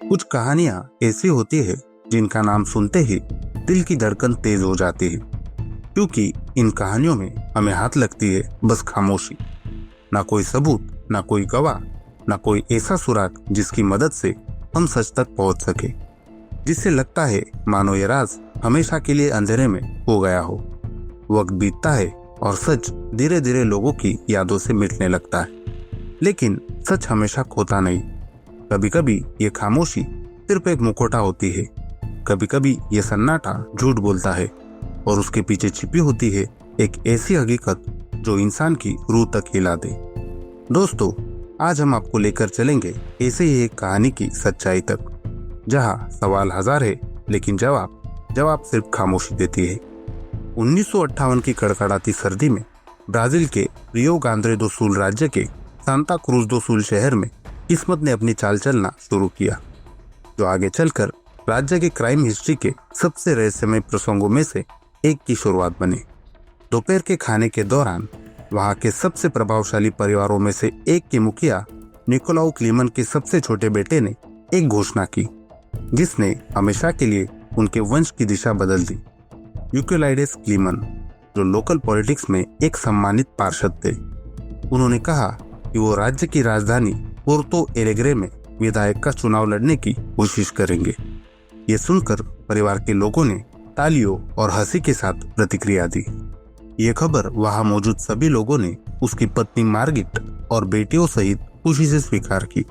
कुछ कहानियां ऐसी होती है जिनका नाम सुनते ही दिल की धड़कन तेज हो जाती है, क्योंकि इन कहानियों में हमें हाथ लगती है बस खामोशी। ना कोई सबूत, ना कोई गवाह, ना कोई ऐसा सुराग जिसकी मदद से हम सच तक पहुंच सके, जिससे लगता है मानो ये राज हमेशा के लिए अंधेरे में हो गया हो। वक्त बीतता है और सच धीरे धीरे लोगों की यादों से मिटने लगता है, लेकिन सच हमेशा खोता नहीं। कभी कभी ये खामोशी सिर्फ एक मुखौटा होती है, कभी कभी ये सन्नाटा झूठ बोलता है और उसके पीछे छिपी होती है एक ऐसी हकीकत जो इंसान की रूह तक हिला दे। दोस्तों, आज हम आपको लेकर चलेंगे ऐसे ही एक कहानी की सच्चाई तक, जहां सवाल हजार है लेकिन जवाब सिर्फ खामोशी देती है। 1958 की कड़कड़ाती सर्दी में ब्राजील के रियो ग्रांडे दो सुल राज्य के सांता क्रूज दो सुल शहर में किस्मत ने अपनी चाल चलना शुरू किया, जो आगे चलकर राज्य के क्राइम हिस्ट्री के सबसे रहस्यमय प्रसंगों में से एक की शुरुआत बने। दोपहर के खाने के दौरान वहां के सबसे प्रभावशाली परिवारों में से एक के मुखिया निकोलाउ क्लीमन के सबसे छोटे बेटे ने एक घोषणा की, जिसने हमेशा के लिए उनके वंश की दिशा बदल दी। यूकेलाइडेस क्लीमन, जो लोकल पॉलिटिक्स में एक सम्मानित पार्षद थे, उन्होंने कहा कि वो राज्य की राजधानी पोर्तो एलेग्रे में विधायक का चुनाव लड़ने की कोशिश करेंगे। ये सुनकर परिवार के लोगों ने तालियों और हंसी के साथ प्रतिक्रिया दी। ये खबर वहां मौजूद सभी लोगों ने उसकी पत्नी मार्गिट और बेटियों सहित खुशी से स्वीकार की।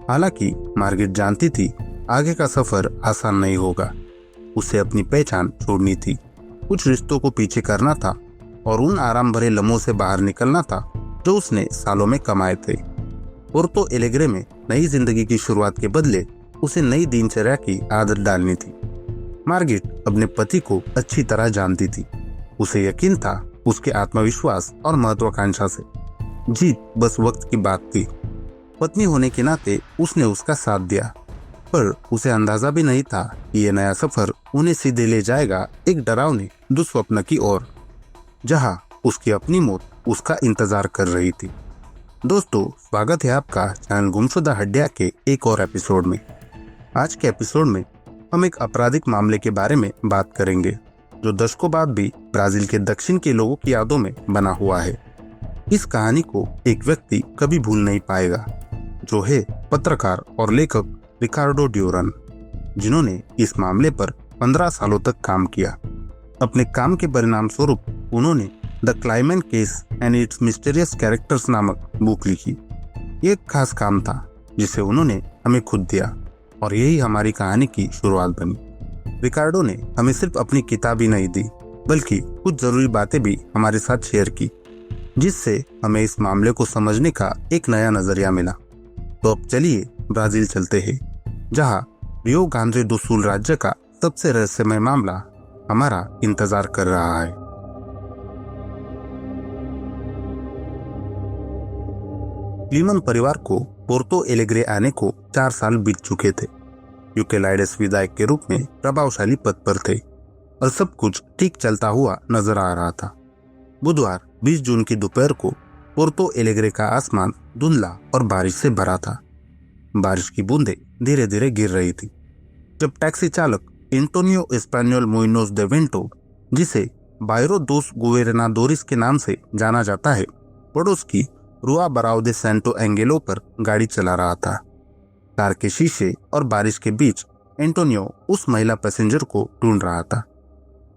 हालांकि मार्गिट जानती थी आगे का सफर आसान नहीं होगा। उसे अपनी पहचान छोड़नी थी, कुछ रिश्तों को पीछे करना था और उन आराम भरे लम्हों से बाहर निकलना था जो उसने सालों में कमाए थे। पोर्तो एलेग्रे में नई जिंदगी की शुरुआत के बदले उसे नई दिनचर्या की आदत डालनी थी। मार्गिट अपने पति को अच्छी तरह जानती थी। उसे यकीन था उसके आत्मविश्वास और महत्वाकांक्षा से जीत बस वक्त की बात थी। पत्नी होने के नाते उसने उसका साथ दिया, पर उसे अंदाजा भी नहीं था कि यह नया सफर उन्हें सीधे ले जाएगा एक डरावने दुस्वप्न की ओर, जहां उसकी अपनी मौत उसका इंतजार कर रही थी। दोस्तों, स्वागत है आपका चैनल गुमशुदा हड्डियां के एक और एपिसोड में। आज के एपिसोड में हम एक आपराधिक मामले के बारे में बात करेंगे, जो दशकों बाद भी ब्राजील के दक्षिण के लोगों की यादों में बना हुआ है। इस कहानी को एक व्यक्ति कभी भूल नहीं पाएगा, जो है पत्रकार और लेखक रिकार्डो ड्यूरन, जिन्होंने इस मामले पर 15 सालों तक काम किया। अपने काम के परिणाम स्वरूप उन्होंने the Clayman case and its mysterious characters नामक बुक लिखी। ये एक खास काम था जिसे उन्होंने हमें खुद दिया, और यही हमारी कहानी की शुरुआत बनी। रिकार्डो ने हमें सिर्फ अपनी किताब ही नहीं दी, बल्कि कुछ जरूरी बातें भी हमारे साथ शेयर की, जिससे हमें इस मामले को समझने का एक नया नजरिया मिला। तो अब चलिए ब्राजील चलते हैं, जहां रियो ग्रांडे दो सुल राज्य का सबसे रहस्यमय मामला हमारा इंतजार कर रहा है। क्लीमन परिवार को पोर्तो एलेग्रे आने को 4 साल बीत चुके थे। यूकेलाइडेस विधायक के रूप में प्रभावशाली पद पर थे और सब कुछ ठीक चलता हुआ नजर आ रहा था। बुधवार 20 जून की दोपहर को पोर्तो एलेग्रे का आसमान धुंधला और बारिश से भरा था। बारिश की बूंदें धीरे धीरे गिर रही थी जब टैक्सी चालक एंटोनियो एस्पानियोल मुइनोज दे वेंटो, जिसे बायरो दोस गुवेरनादोरिस के नाम से जाना जाता है, पड़ोस की रुआ बराओ दे सैंटो एंगेलो पर गाड़ी चला रहा था। कार के शीशे और बारिश के बीच एंटोनियो उस महिला पैसेंजर को ढूंढ रहा था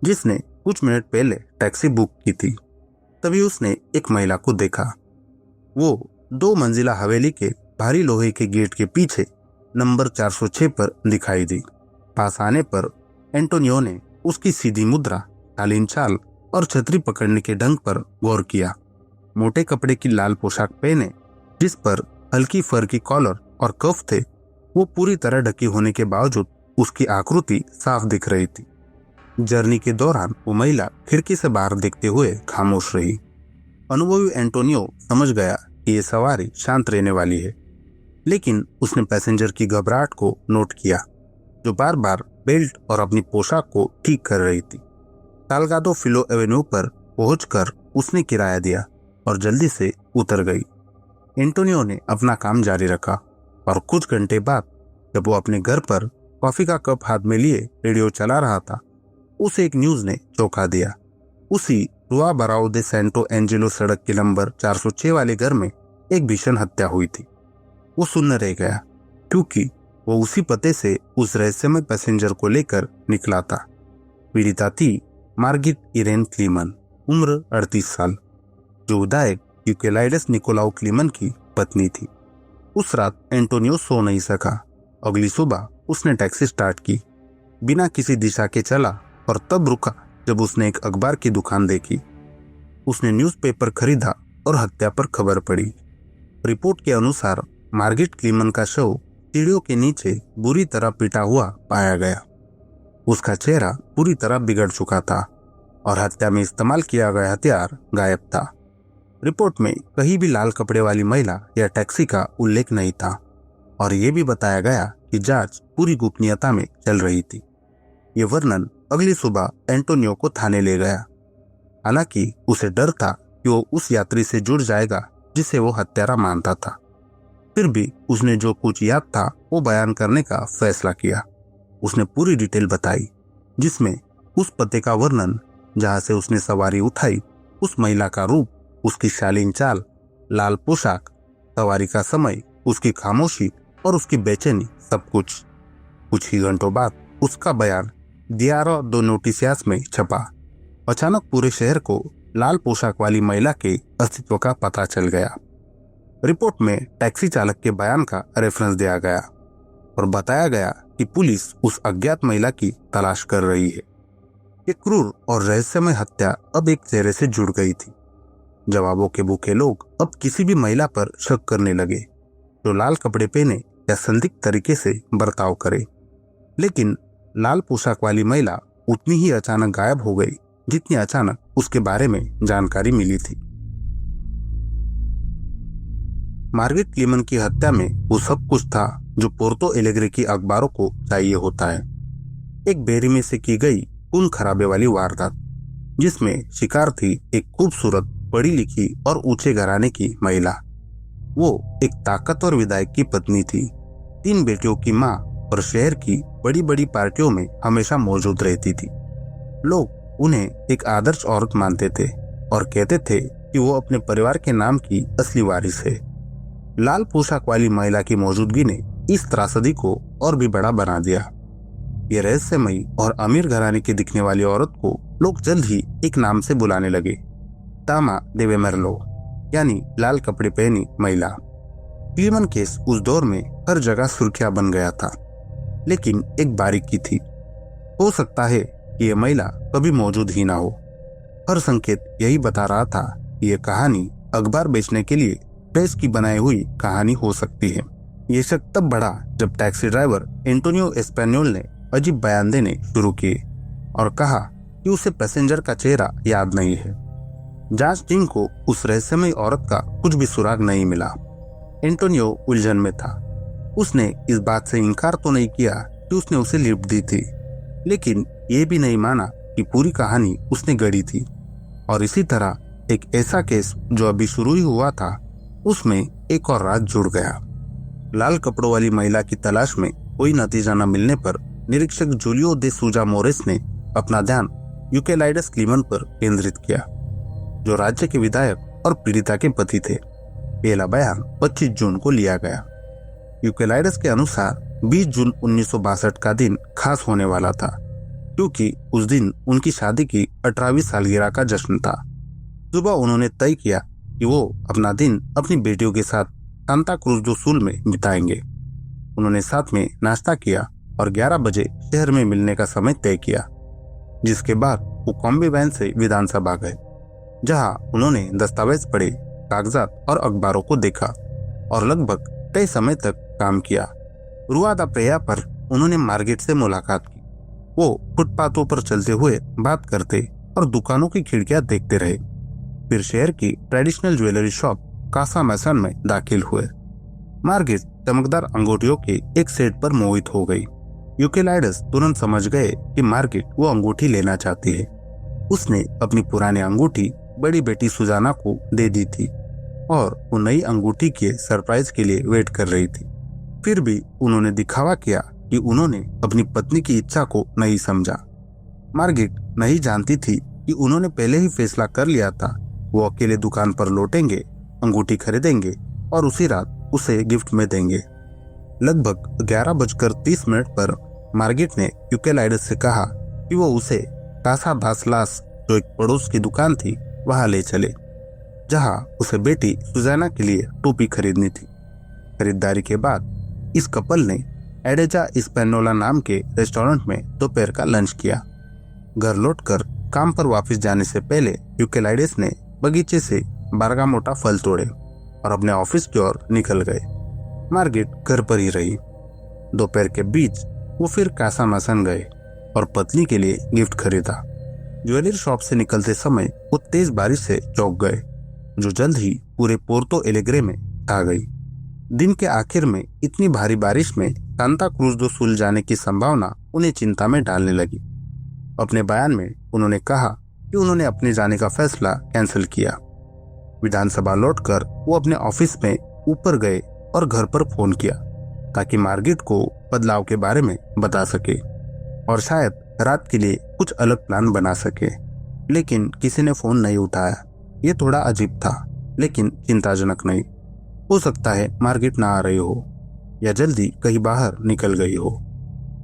जिसने कुछ मिनट पहले टैक्सी बुक की थी। तभी उसने एक महिला को देखा। वो 2 मंजिला हवेली के भारी लोहे के गेट के पीछे नंबर 406 पर दिखाई दी। पास आने पर एंटोनियो ने उसकी सीधी मुद्रा, कालीन चाल और छतरी पकड़ने के ढंग पर गौर किया। मोटे कपड़े की लाल पोशाक पहने, जिस पर हल्की फर की कॉलर और कफ थे, वो पूरी तरह ढकी होने के बावजूद उसकी आकृति साफ दिख रही थी। जर्नी के दौरान वो महिला खिड़की से बाहर देखते हुए खामोश रही। अनुभवी एंटोनियो समझ गया कि ये सवारी शांत रहने वाली है, लेकिन उसने पैसेंजर की घबराहट को नोट किया, जो बार बार बेल्ट और अपनी पोशाक को ठीक कर रही थी। साल्गाडो फिलो एवेन्यू पर पहुंचकर उसने किराया दिया और जल्दी से उतर गई। एंटोनियो ने अपना काम जारी रखा और कुछ घंटे बाद जब वो अपने घर पर कॉफी का कप हाथ में लिए रेडियो चला रहा था, उसे एक न्यूज ने चौंका दिया। उसी रुआ बराओ दे सेंटो एंजेलो सड़क के नंबर 406 वाले घर में एक भीषण हत्या हुई थी। वो सुन्न रह गया, क्योंकि वो उसी पते से उस रहस्यमय पैसेंजर को लेकर निकला था। पीड़िता थी मार्गिट इरेन क्लीमन, उम्र 38 साल, जो विधायक यूकेलाइडस निकोलाउ क्लीमन की पत्नी थी। उस रात एंटोनियो सो नहीं सका। अगली सुबह उसने टैक्सी स्टार्ट की, बिना किसी दिशा के चला और तब रुका जब उसने एक अखबार की दुकान देखी। उसने न्यूज़पेपर खरीदा और हत्या पर खबर पड़ी। रिपोर्ट के अनुसार मार्गिट क्लीमन का शव सीढ़ियों के नीचे बुरी तरह पिटा हुआ पाया गया। उसका चेहरा पूरी तरह बिगड़ चुका था और हत्या में इस्तेमाल किया गया हथियार गायब था। रिपोर्ट में कहीं भी लाल कपड़े वाली महिला या टैक्सी का उल्लेख नहीं था और ये भी बताया गया कि जांच पूरी गोपनीयता में चल रही थी। ये वर्णन अगली सुबह एंटोनियो को थाने ले गया। हालांकि उसे डर था कि वो उस यात्री से जुड़ जाएगा जिसे वो हत्यारा मानता था। फिर भी उसने जो कुछ याद था वो बयान करने का फैसला किया। उसने पूरी डिटेल बताई, जिसमें उस पते का वर्णन, जहां से उसने सवारी उठाई, उस महिला का रूप, उसकी शालीन चाल, लाल पोशाक, सवारी का समय, उसकी खामोशी और उसकी बेचैनी, सब कुछ। कुछ ही घंटों बाद उसका बयान दियारो दो नोटिसियास में छपा। अचानक पूरे शहर को लाल पोशाक वाली महिला के अस्तित्व का पता चल गया। रिपोर्ट में टैक्सी चालक के बयान का रेफरेंस दिया गया और बताया गया कि पुलिस उस अज्ञात महिला की तलाश कर रही है। ये क्रूर और रहस्यमय हत्या अब एक चेहरे से जुड़ गई थी। जवाबों के भूखे लोग अब किसी भी महिला पर शक करने लगे जो लाल कपड़े पहने या संदिग्ध तरीके से बर्ताव करे। लेकिन लाल पोशाक वाली महिला उतनी ही अचानक गायब हो गई जितनी अचानक उसके बारे में जानकारी मिली थी। मार्गिट क्लीमन की हत्या में वो सब कुछ था जो पोर्तो एलेग्रे की अखबारों को चाहिए होता है। एक बेरहमी से की गई खून खराबे वाली वारदात, जिसमें शिकार थी एक खूबसूरत, पढ़ी लिखी और ऊंचे घराने की महिला। वो एक ताकतवर विधायक की पत्नी थी, 3 बेटियों की माँ और शहर की बड़ी बड़ी पार्टियों में हमेशा मौजूद रहती थी। लोग उन्हें एक आदर्श औरत मानते थे और कहते थे कि वो अपने परिवार के नाम की असली वारिस है। लाल पोशाक वाली महिला की मौजूदगी ने इस त्रासदी को और भी बड़ा बना दिया। ये रहस्यमयी और अमीर घराने की दिखने वाली औरत को लोग जल्द ही एक नाम से बुलाने लगे, तामा देवे मेरलो, यानी लाल कपड़े पहनी महिला। क्लीमन केस उस दौर में हर जगह सुर्खियां बन गया था, लेकिन एक बारीकी थी। हो सकता है कि यह महिला कभी मौजूद ही ना हो। हर संकेत यही बता रहा था कि यह कहानी अखबार बेचने के लिए प्रेस की बनाई हुई कहानी हो सकती है। ये शक तब बढ़ा जब टैक्सी ड्राइवर एंटोनियो एस्पेन्योल ने अजीब बयान देने शुरू किए और कहा कि उसे पैसेंजर का चेहरा याद नहीं है। जांच टीम को उस रहस्यमय औरत का कुछ भी सुराग नहीं मिला। एंटोनियो उलझन में था। उसने इस बात से इनकार तो नहीं किया कि उसने उसे लिफ्ट दी थी, लेकिन ये भी नहीं माना कि पूरी कहानी उसने गढ़ी थी। और इसी तरह एक ऐसा केस जो अभी शुरू ही हुआ था, उसमें एक और राज जुड़ गया। लाल कपड़ों वाली महिला की तलाश में कोई नतीजा न मिलने पर निरीक्षक जूलियो दे सूजा मोरेस ने अपना ध्यान यूकेलाइडस क्लीमन पर केंद्रित किया, जो राज्य के विधायक और पीड़िता के पति थे। पहला बयान 25 जून को लिया गया। यूकेलाइडस के अनुसार 20 जून 1962 का दिन खास होने वाला था, क्योंकि उस दिन उनकी शादी की 18वीं सालगिरह का जश्न था। सुबह उन्होंने तय किया कि वो अपना दिन अपनी बेटियों के साथ सांता क्रूज दो सुल में बिताएंगे। उन्होंने साथ में नाश्ता किया और 11 बजे शहर में मिलने का समय तय किया, जिसके बाद वो कॉम्बी वैन से विधानसभा गए, जहां उन्होंने दस्तावेज पढ़े, कागजात और अखबारों को देखा और लगभग तय समय तक काम किया। रुआ दा प्रेया पर उन्होंने मार्गेट से मुलाकात की। वो फुटपाथों पर चलते हुए बात करते और दुकानों की खिड़कियां देखते रहे। फिर शहर की ट्रेडिशनल ज्वेलरी शॉप कासा मैसन में दाखिल हुए। मार्गेट चमकदार अंगूठियों के एक सेट पर मोहित हो गई। यूकेलाइडस तुरंत समझ गए कि मार्गेट वो अंगूठी लेना चाहती है। उसने अपनी पुरानी अंगूठी बड़ी बेटी सुजाना को दे दी थी और वो नई अंगूठी के सरप्राइज के लिए वेट कर रही थी। फिर भी उन्होंने दिखावा किया कि उन्होंने अपनी पत्नी की इच्छा को नहीं समझा। मार्गरेट नहीं जानती थी कि उन्होंने पहले ही फैसला कर लिया था। वो अकेले दुकान पर लौटेंगे, अंगूठी खरीदेंगे और उसी रात उसे गिफ्ट में देंगे। लगभग 11:30 पर मार्गरेट ने यूकेलाइडस से कहा कि वो उसे कासा दासलास, जो एक पड़ोस की दुकान थी, वहां ले चले, जहां उसे बेटी सुजैना के लिए टोपी खरीदनी थी। खरीदारी के बाद इस कपल ने एडेजा स्पेनोला नाम के रेस्टोरेंट में दोपहर का लंच किया। घर लौटकर काम पर वापस जाने से पहले यूकेलाइडस ने बगीचे से बारगामोटा फल तोड़े और अपने ऑफिस की ओर निकल गए। मार्गरेट घर पर ही रही। दोपहर के बीच वो फिर कासा मसन गए और पत्नी के लिए गिफ्ट खरीदा। ज्वेलरी शॉप से निकलते समय वो तेज बारिश से चौंक गए, जो जल्द ही पूरे पोर्तो एलेग्रे में छा गई। दिन के आखिर में इतनी भारी बारिश में सांता क्रूज दो सुल जाने की संभावना उन्हें चिंता में डालने लगी। अपने बयान में उन्होंने कहा कि उन्होंने अपने जाने का फैसला कैंसिल किया। विधानसभा लौटकर वो अपने ऑफिस में ऊपर गए और घर पर फोन किया ताकि मार्गरेट को बदलाव के बारे में बता सके और शायद रात के लिए कुछ अलग प्लान बना सके, लेकिन किसी ने फोन नहीं उठाया। ये थोड़ा अजीब था, लेकिन चिंताजनक नहीं। हो सकता है मार्गरेट ना आ रही हो या जल्दी कहीं बाहर निकल गई हो।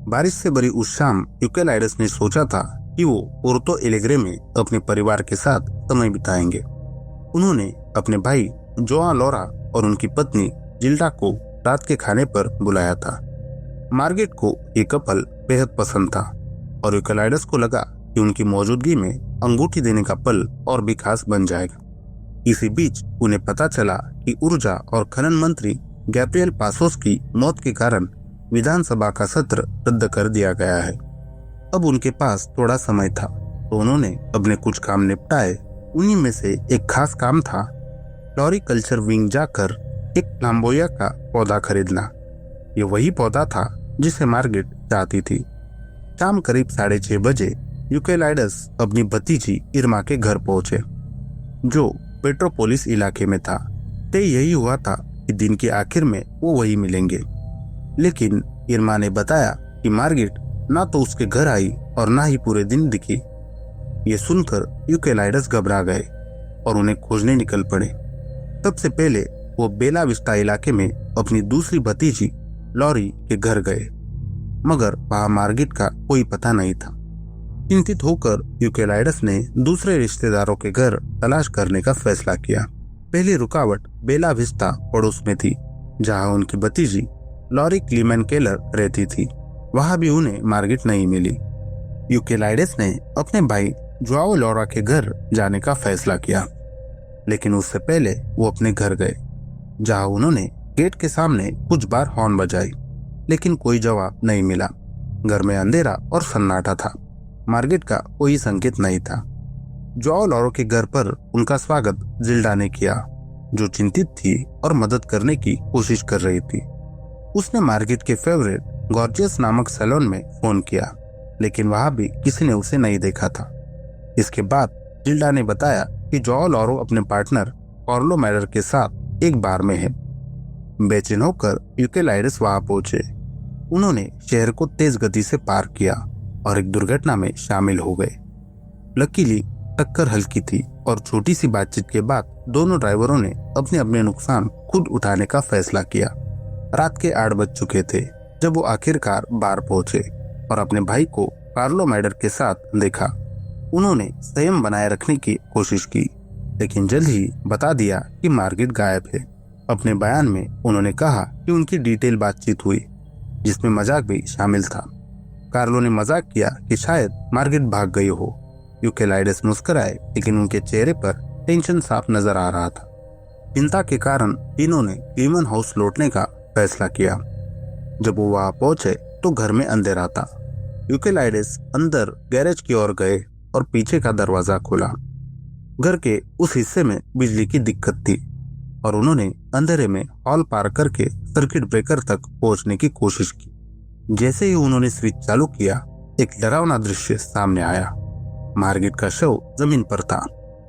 बारिश से भरी उस शाम यूकेलाइडस ने सोचा था कि वो पोर्तो एलेग्रे में अपने परिवार के साथ समय बिताएंगे। उन्होंने अपने भाई जोआ लोरा और उनकी पत्नी जिल्डा को रात के खाने पर बुलाया था। मार्गरेट को ये कपल बेहद पसंद था और यूकेलाइडस को लगा कि उनकी मौजूदगी में अंगूठी देने का पल और भी खास बन जाएगा। इसी बीच उन्हें पता चला कि ऊर्जा और खनन मंत्री गैब्रिएल पासोस की मौत के कारण विधानसभा का सत्र रद्द कर दिया गया है। अब उनके पास थोड़ा समय था, तो उन्होंने अपने कुछ काम निपटाए। उन्हीं में से एक खास काम था फ्लोरिकल्चर विंग जाकर एक फ्लाम्बोया का पौधा खरीदना। ये वही पौधा था जिसे मार्गरेट चाहती थी। शाम करीब 6:30 बजे यूकेलाइडस अपनी भतीजी इरमा के घर पहुंचे, जो पेट्रोपोलिस इलाके में था। तय यही हुआ था कि दिन के आखिर में वो वही मिलेंगे, लेकिन इरमा ने बताया कि मार्गरेट ना तो उसके घर आई और ना ही पूरे दिन दिखी। ये सुनकर यूकेलाइडस घबरा गए और उन्हें खोजने निकल पड़े। सबसे पहले वो बेला विस्टा इलाके में अपनी दूसरी भतीजी लॉरी के घर गए, मगर वहां मार्गरेट का कोई पता नहीं था। चिंतित होकर यूकेलाइडस ने दूसरे रिश्तेदारों के घर तलाश करने का फैसला किया। पहली रुकावट बेला विस्टा पड़ोस में थी, जहां उनकी भतीजी लॉरी क्लीमेन केलर रहती थी। वहां भी उन्हें मार्गरेट नहीं मिली। यूकेलाइडस ने अपने भाई जोआओ लोरा के घर जाने का फैसला किया, लेकिन उससे पहले वो अपने घर गए, जहां उन्होंने गेट के सामने कुछ बार हॉर्न बजाई, लेकिन कोई जवाब नहीं मिला। घर में अंधेरा और सन्नाटा था। मार्गरेट का कोई संकेत नहीं था। जोआओ लोरा के घर पर उनका स्वागत जिल्डा ने किया, जो चिंतित थी और मदद करने की कोशिश कर रही थी। उसने मार्गरेट के फेवरेट गॉर्जियस नामक सैलून में फोन किया, लेकिन वहां भी किसी ने उसे नहीं देखा था। इसके बाद जिल्डा ने बताया कि जोआओ लोरा अपने पार्टनर कार्लो मैडर के साथ एक बार में है। बेचैन होकर यूकेलाइडस वहां पहुंचे। उन्होंने शहर को तेज गति से पार किया और एक दुर्घटना में शामिल हो गए। लकीली टक्कर हल्की थी और छोटी सी बातचीत के बाद दोनों ड्राइवरों ने अपने अपने नुकसान खुद उठाने का फैसला किया। रात के 8 बज चुके थे जब वो आखिरकार बार पहुंचे और अपने भाई को कार्लो मैडर के साथ देखा। उन्होंने संयम बनाए रखने की कोशिश की, लेकिन जल्द ही बता दिया कि मार्गरेट गायब है। अपने बयान में उन्होंने कहा कि उनकी डिटेल बातचीत हुई, जिसमें मजाक भी शामिल था। कार्लो ने मजाक किया कि शायद मार्गरेट भाग गई हो। यूकेलाइडस मुस्कुराए, लेकिन उनके चेहरे पर टेंशन साफ नजर आ रहा था। चिंता के कारण तीनों ने क्लीमन हाउस लौटने का फैसला किया। जब वो वहां पहुंचे तो घर में अंधेरा था। यूकेलाइडस अंदर गैरेज की ओर गए और पीछे का दरवाजा खोला। घर के उस हिस्से में बिजली की दिक्कत थी और उन्होंने अंधेरे में हॉल पार करके सर्किट ब्रेकर तक पहुंचने की कोशिश की। जैसे ही उन्होंने स्विच चालू किया, एक डरावना दृश्य सामने आया। मार्गरेट का शव जमीन पर था,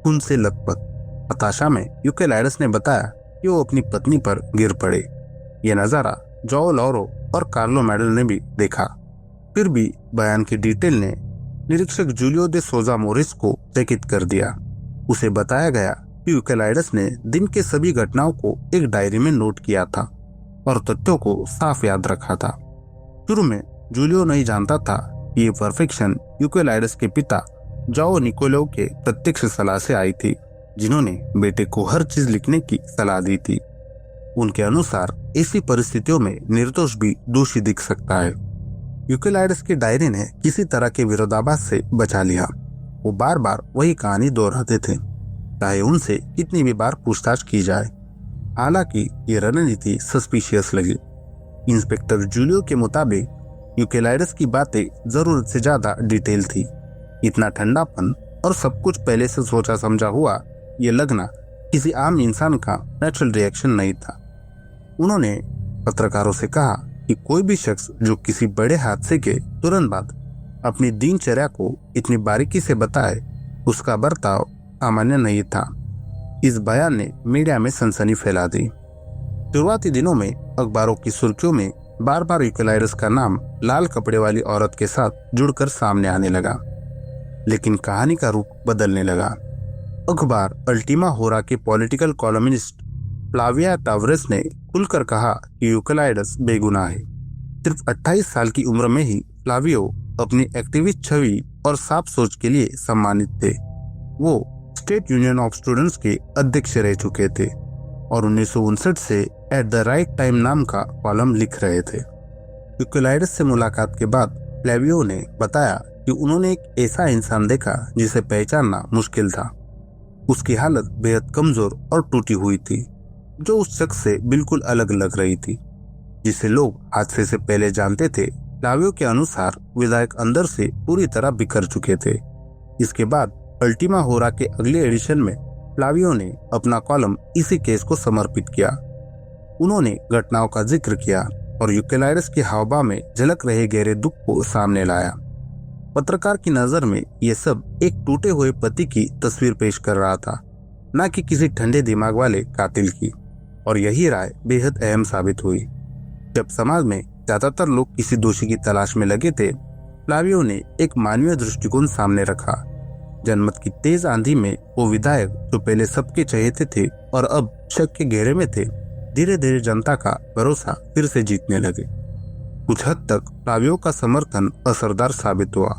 खून से लथपथ। हताशा में यूकेलाइडस ने बताया कि वो अपनी पत्नी पर गिर पड़े। यह नजारा जॉ लॉरो और कार्लो मेडल ने भी देखा। फिर भी बयान की डिटेल ने निरीक्षक जूलियो दे सोजा मोरिस को चकित कर दिया। उसे बताया गया कि यूकेलाइडस ने दिन के सभी घटनाओं को एक डायरी में नोट किया था और तथ्यों को साफ याद रखा था। शुरू में जूलियो नहीं जानता था कि ये परफेक्शन यूकेलाइडस के पिता जाओ निकोलो के प्रत्यक्ष सलाह से आई थी, जिन्होंने बेटे को हर चीज लिखने की सलाह दी थी। उनके अनुसार ऐसी परिस्थितियों में निर्दोष भी दोषी दिख सकता है। यूकेलाइडस की डायरी ने किसी तरह के विरोधाभास से बचा लिया। वो बार बार वही कहानी दोहराते थे, चाहे उनसे कितनी भी बार पूछताछ की जाए। हालांकि ये रणनीति सस्पिशियस लगी। इंस्पेक्टर जूलियो के मुताबिक यूकेलाइडस की बातें जरूरत से ज्यादा डिटेल थी। इतना ठंडापन और सब कुछ पहले से सोचा समझा हुआ ये लगना किसी आम इंसान का नेचुरल रिएक्शन नहीं था। उन्होंने पत्रकारों से कहा कि कोई भी शख्स जो किसी बड़े हादसे के तुरंत बाद अपनी दिनचर्या को इतनी बारीकी से बताए, उसका बर्ताव सामान्य नहीं था। इस बयान ने मीडिया में सनसनी फैला दी। शुरुआती दिनों में अखबारों की सुर्खियों में बार बार यूकेलाइडस का नाम लाल कपड़े वाली औरत के साथ जुड़कर सामने आने लगा, लेकिन कहानी का रूप बदलने लगा। अखबार अल्टीमा होरा के पॉलिटिकल कॉलमिस्ट फ्लाविया टावरेस ने खुलकर कहा कि यूकेलाइडस बेगुनाह है। सिर्फ 28 साल की उम्र में ही फ्लावियो अपनी एक्टिविस्ट छवि और साफ सोच के लिए सम्मानित थे। वो स्टेट यूनियन ऑफ स्टूडेंट्स के अध्यक्ष रह चुके थे और 1959 से एट द राइट टाइम नाम का कॉलम लिख रहे थे। यूकेलाइडस से मुलाकात के बाद फ्लावियो ने बताया कि उन्होंने एक ऐसा इंसान देखा जिसे पहचानना मुश्किल था। उसकी हालत बेहद कमजोर और टूटी हुई थी, जो उस शख्स से बिल्कुल अलग लग रही थी जिसे लोग हादसे से पहले जानते थे। फ्लावियो के अनुसार विधायक अंदर से पूरी तरह बिखर चुके थे। इसके बाद अल्टीमा होरा के अगले एडिशन में फ्लावियो ने अपना कॉलम इसी केस को समर्पित किया। उन्होंने घटनाओं का जिक्र किया और यूकेलाइडस के हावभाव में झलक रहे गहरे दुख को सामने लाया। पत्रकार की नजर में यह सब एक टूटे हुए पति की तस्वीर पेश कर रहा था, न कि किसी ठंडे दिमाग वाले कातिल की। और यही राय बेहद अहम साबित हुई। जब समाज में ज्यादातर लोग किसी दोषी की तलाश में लगे थे, फ्लावियो ने एक मानवीय दृष्टिकोण सामने रखा। जनमत की तेज आंधी में वो विधायक जो पहले सबके चहेते थे और अब शक के घेरे में थे, धीरे धीरे जनता का भरोसा फिर से जीतने लगे। कुछ हद तक फ्लावियो का समर्थन असरदार साबित हुआ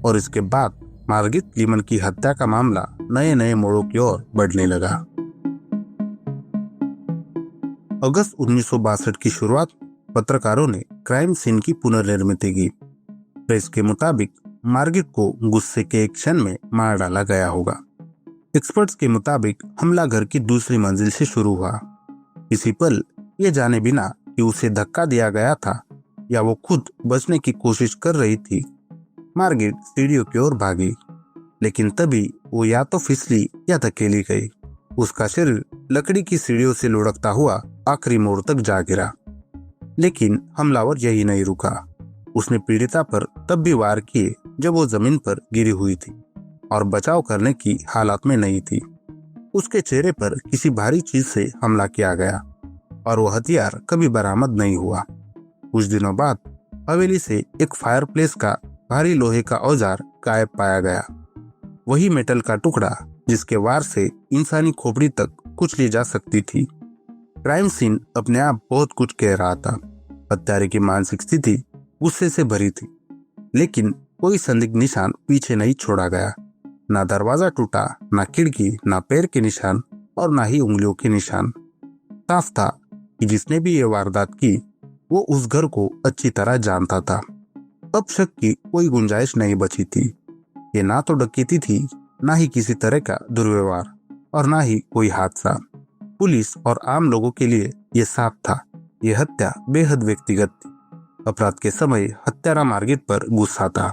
और इसके बाद मार्गिट लीमन की हत्या का मामला नए नए मोड़ों की ओर बढ़ने लगा। अगस्त 1962 की शुरुआत पत्रकारों ने क्राइम सीन की पुनर्निर्मिति की। प्रेस के मुताबिक मार्गिट को गुस्से के एक क्षण में मार डाला गया होगा। एक्सपर्ट्स के मुताबिक हमला घर की दूसरी मंजिल से शुरू हुआ। इसी पल ये जाने बिना कि उसे धक्का दिया गया था या वो खुद बचने की कोशिश कर रही थी, मार्गिट सीढ़ियों की ओर भागी, लेकिन तभी वो या तो फिसली या धकेली गई। उसका शरीर लकड़ी की सीढ़ियों से लुढ़कता हुआ आखिरी मोड़ तक जा गिरा। लेकिन हमलावर यही नहीं रुका। उसने पीड़िता पर तब भी वार किए जब वो जमीन पर गिरी हुई थी और बचाव करने की हालत में नहीं थी। उसके चेहरे पर किसी भारी चीज से हमला किया गया और वो हथियार कभी बरामद नहीं हुआ। कुछ दिनों बाद हवेली से एक फायरप्लेस का भारी लोहे का औजार गायब पाया गया, वही मेटल का टुकड़ा जिसके वार से इंसानी खोपड़ी तक कुचली जा सकती थी। क्राइम सीन अपने आप बहुत कुछ कह रहा था। हत्यारे की मानसिक स्थिति गुस्से से भरी थी, लेकिन कोई संदिग्ध निशान पीछे नहीं छोड़ा गया। ना दरवाजा टूटा, ना खिड़की, ना पैर के निशान और ना ही उंगलियों के निशान। साफ था कि जिसने भी ये वारदात की वो उस घर को अच्छी तरह जानता था। अब शक की कोई गुंजाइश नहीं बची थी। ये ना तो डकैती थी, ना ही किसी तरह का दुर्व्यवहार और ना ही कोई हादसा। पुलिस और आम लोगों के लिए ये साफ था, ये हत्या बेहद व्यक्तिगत थी। अपराध के समय हत्यारा मार्गिट पर गुस्सा था।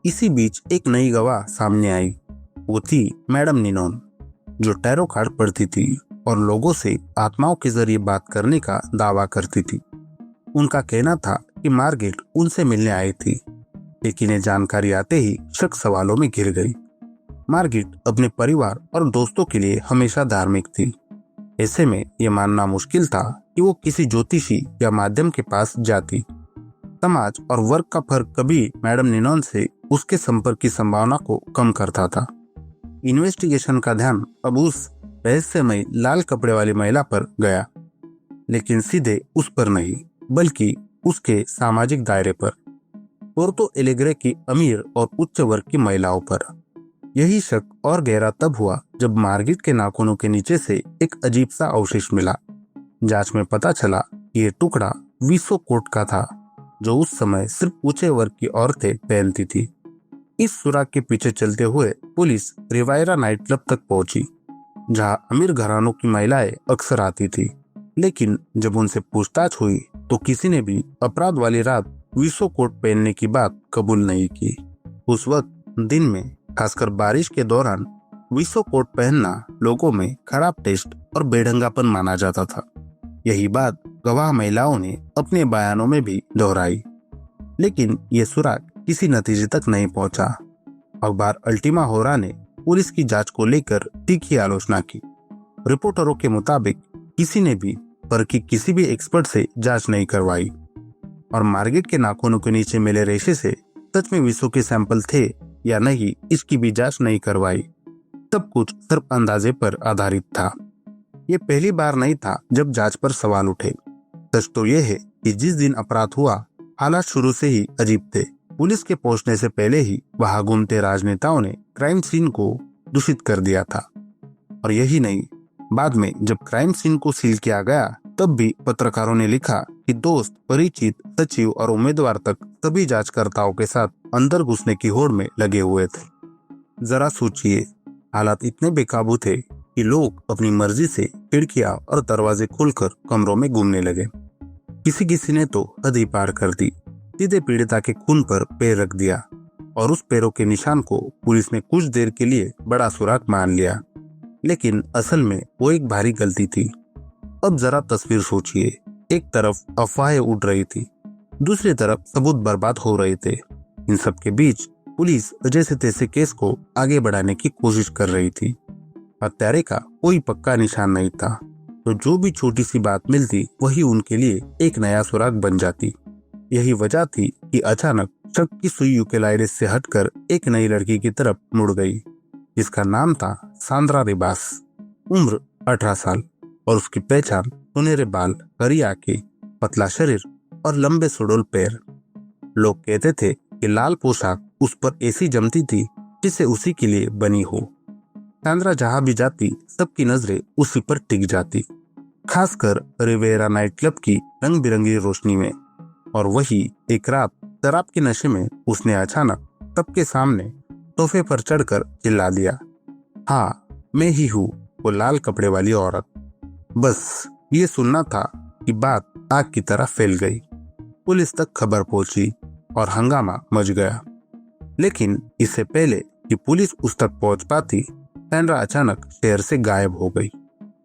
इसी बीच एक नई गवाह सामने आई। वो थी मैडम निनोन, जो टैरो कार्ड पढ़ती थी और लोगों से आत्माओं के जरिए बात करने का दावा करती थी। उनका कहना था कि मार्गिट उनसे मिलने आई थी, लेकिन ये जानकारी आते ही शक सवालों में घिर गई। मार्गिट अपने परिवार और दोस्तों के लिए हमेशा धार्मिक थी। ऐसे में यह मानना मुश्किल था कि वो किसी ज्योतिषी या माध्यम के पास जाती। समाज और वर्क का फर्क कभी मैडम निनोन से उसके संपर्क की संभावना को कम करता था। इन्वेस्टिगेशन का ध्यान अब उस रहस्यमयी लाल कपड़े वाली महिला पर गया, लेकिन सीधे उस पर नहीं, बल्कि उसके सामाजिक दायरे पर, पोर्तो एलेग्रे की अमीर और उच्च वर्ग की महिलाओं पर। यही शक और गहरा तब हुआ जब मार्गिट के नाखूनों के नीचे से एक अजीब सा अवशेष मिला। जांच में पता चला कि ये टुकड़ा विसो कोट का था, जो उस समय सिर्फ ऊंचे वर्ग की औरतें पहनती थी। इस सुराग के पीछे चलते हुए पुलिस रिवायरा नाइट क्लब तक पहुंची, जहां अमीर घरानों की महिलाएं अक्सर आती थी। लेकिन जब उनसे पूछताछ हुई तो किसी ने भी अपराध वाली रात विसो कोट पहनने की बात कबूल नहीं की। उस वक्त दिन में, खासकर बारिश के दौरान, विसो कोट पहनना लोगों में खराब टेस्ट और बेढंगापन माना जाता था। यही बात गवाह महिलाओं ने अपने बयानों में भी दोहराई। लेकिन ये सुराग किसी नतीजे तक नहीं पहुंचा। अखबार अल्टीमा होरा ने पुलिस की जांच को लेकर तीखी आलोचना की। रिपोर्टरों के मुताबिक किसी ने भी पर की किसी भी एक्सपर्ट से जांच नहीं करवाई, और मार्गिट के नाखूनों के नीचे मिले रेशे से सच में विसो के सैंपल थे या नहीं, इसकी भी जांच नहीं करवाई। सब कुछ सिर्फ अंदाजे पर आधारित था। ये पहली बार नहीं था जब जांच पर सवाल उठे। सच तो यह है कि जिस दिन अपराध हुआ, हालात शुरू से ही अजीब थे। पुलिस के पहुंचने से पहले ही वहां घूमते राजनेताओं ने क्राइम सीन को दूषित कर दिया था। और यही नहीं, बाद में जब क्राइम सीन को सील किया गया, तब भी पत्रकारों ने लिखा कि दोस्त, परिचित, सचिव और उम्मीदवार तक सभी जांचकर्ताओं के साथ अंदर घुसने की होड़ में लगे हुए थे। जरा सोचिए, हालात इतने बेकाबू थे कि लोग अपनी मर्जी से खिड़कियां और दरवाजे खोलकर कमरों में घूमने लगे। किसी ने तो हद ही पार कर दी, सीधे पीड़िता के खून पर पैर रख दिया, और उस पैरों के निशान को पुलिस ने कुछ देर के लिए बड़ा सुराग मान लिया। लेकिन असल में वो एक भारी गलती थी। अब जरा तस्वीर सोचिए, एक तरफ अफवाहें उड़ रही थी, दूसरी तरफ सबूत बर्बाद हो रहे थे। इन सब के बीच पुलिस जैसे तैसे केस को आगे बढ़ाने की कोशिश कर रही थी। हत्यारे का कोई पक्का निशान नहीं था, तो जो भी छोटी सी बात मिलती वही उनके लिए एक नया सुराग बन जाती। यही वजह थी कि अचानक शक की सुई यूकेलाइडिस से हटकर एक नई लड़की की तरफ मुड़ गई, जिसका नाम था सांद्रा रिबास। उम्र 18 साल और उसकी पहचान सुनहरे बाल, हरी आंखें, पतला शरीर और लंबे सुडौल पैर। लोग कहते थे कि लाल पोशाक उस पर ऐसी जमती थी जिसे उसी के लिए बनी हो। सांद्रा जहां भी जाती, सबकी नजरें उसी पर टिक जाती, खासकर रिवेरा नाइट क्लब की रंग बिरंगी रोशनी में। और वही एक रात शराब के नशे में उसने अचानक सबके सामने सोफे पर चढ़कर चिल्ला दिया, हाँ, मैं ही हूँ वो लाल कपड़े वाली औरत। बस ये सुनना था कि बात आग की तरह फैल गई। पुलिस तक खबर पहुंची और हंगामा मच गया। लेकिन इससे पहले कि पुलिस उस तक पहुंच पाती, सैंड्रा अचानक शहर से गायब हो गई,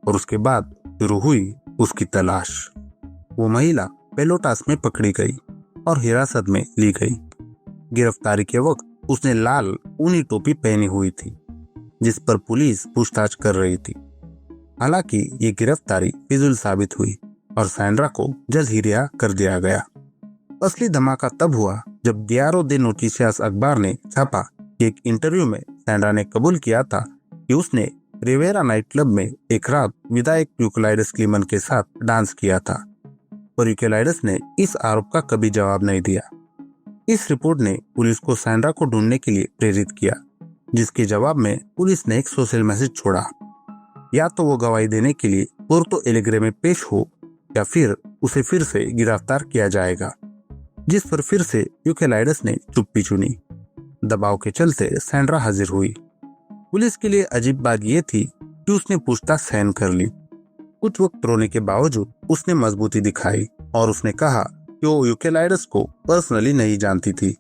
और उसके बाद शुरू हुई उसकी तलाश। वो महिला पेलोटास में पकड़ी गई और हिरासत में ली गई। गिरफ्तारी के वक्त उसने लाल ऊनी टोपी पहनी हुई थी, जिस पर पुलिस पूछताछ कर रही थी। हालांकि ये गिरफ्तारी फिजूल साबित हुई और सैंड्रा को जल्द ही रिहा कर दिया गया। असली धमाका तब हुआ जब डियारो दे नोटिसियास अखबार ने छापा कि एक इंटरव्यू में सैंड्रा ने कबूल किया था कि उसने रिवेरा नाइट क्लब में एक रात विधायक यूकेलाइडिस क्लीमन के साथ डांस किया था, पर यूकेलाइडिस ने इस आरोप का कभी जवाब नहीं दिया। इस रिपोर्ट ने पुलिस को सैंड्रा को ढूंढने के लिए प्रेरित किया, जिसके जवाब में पुलिस ने एक सोशल मैसेज छोड़ा, या तो वो गवाही देने के लिए पोर्तो एलेग्रे में पेश हो या फिर उसे फिर से गिरफ्तार किया जाएगा। जिस पर फिर से यूकेलाइडिस ने चुप्पी चुनी। दबाव के चलते सैंड्रा हाजिर हुई। पुलिस के लिए अजीब बात यह थी कि उसने पूछताछ सहन कर ली। कुछ वक्त रोने के बावजूद उसने मजबूती दिखाई और उसने कहा कि वो यूकेलाइडिस को पर्सनली नहीं जानती थी,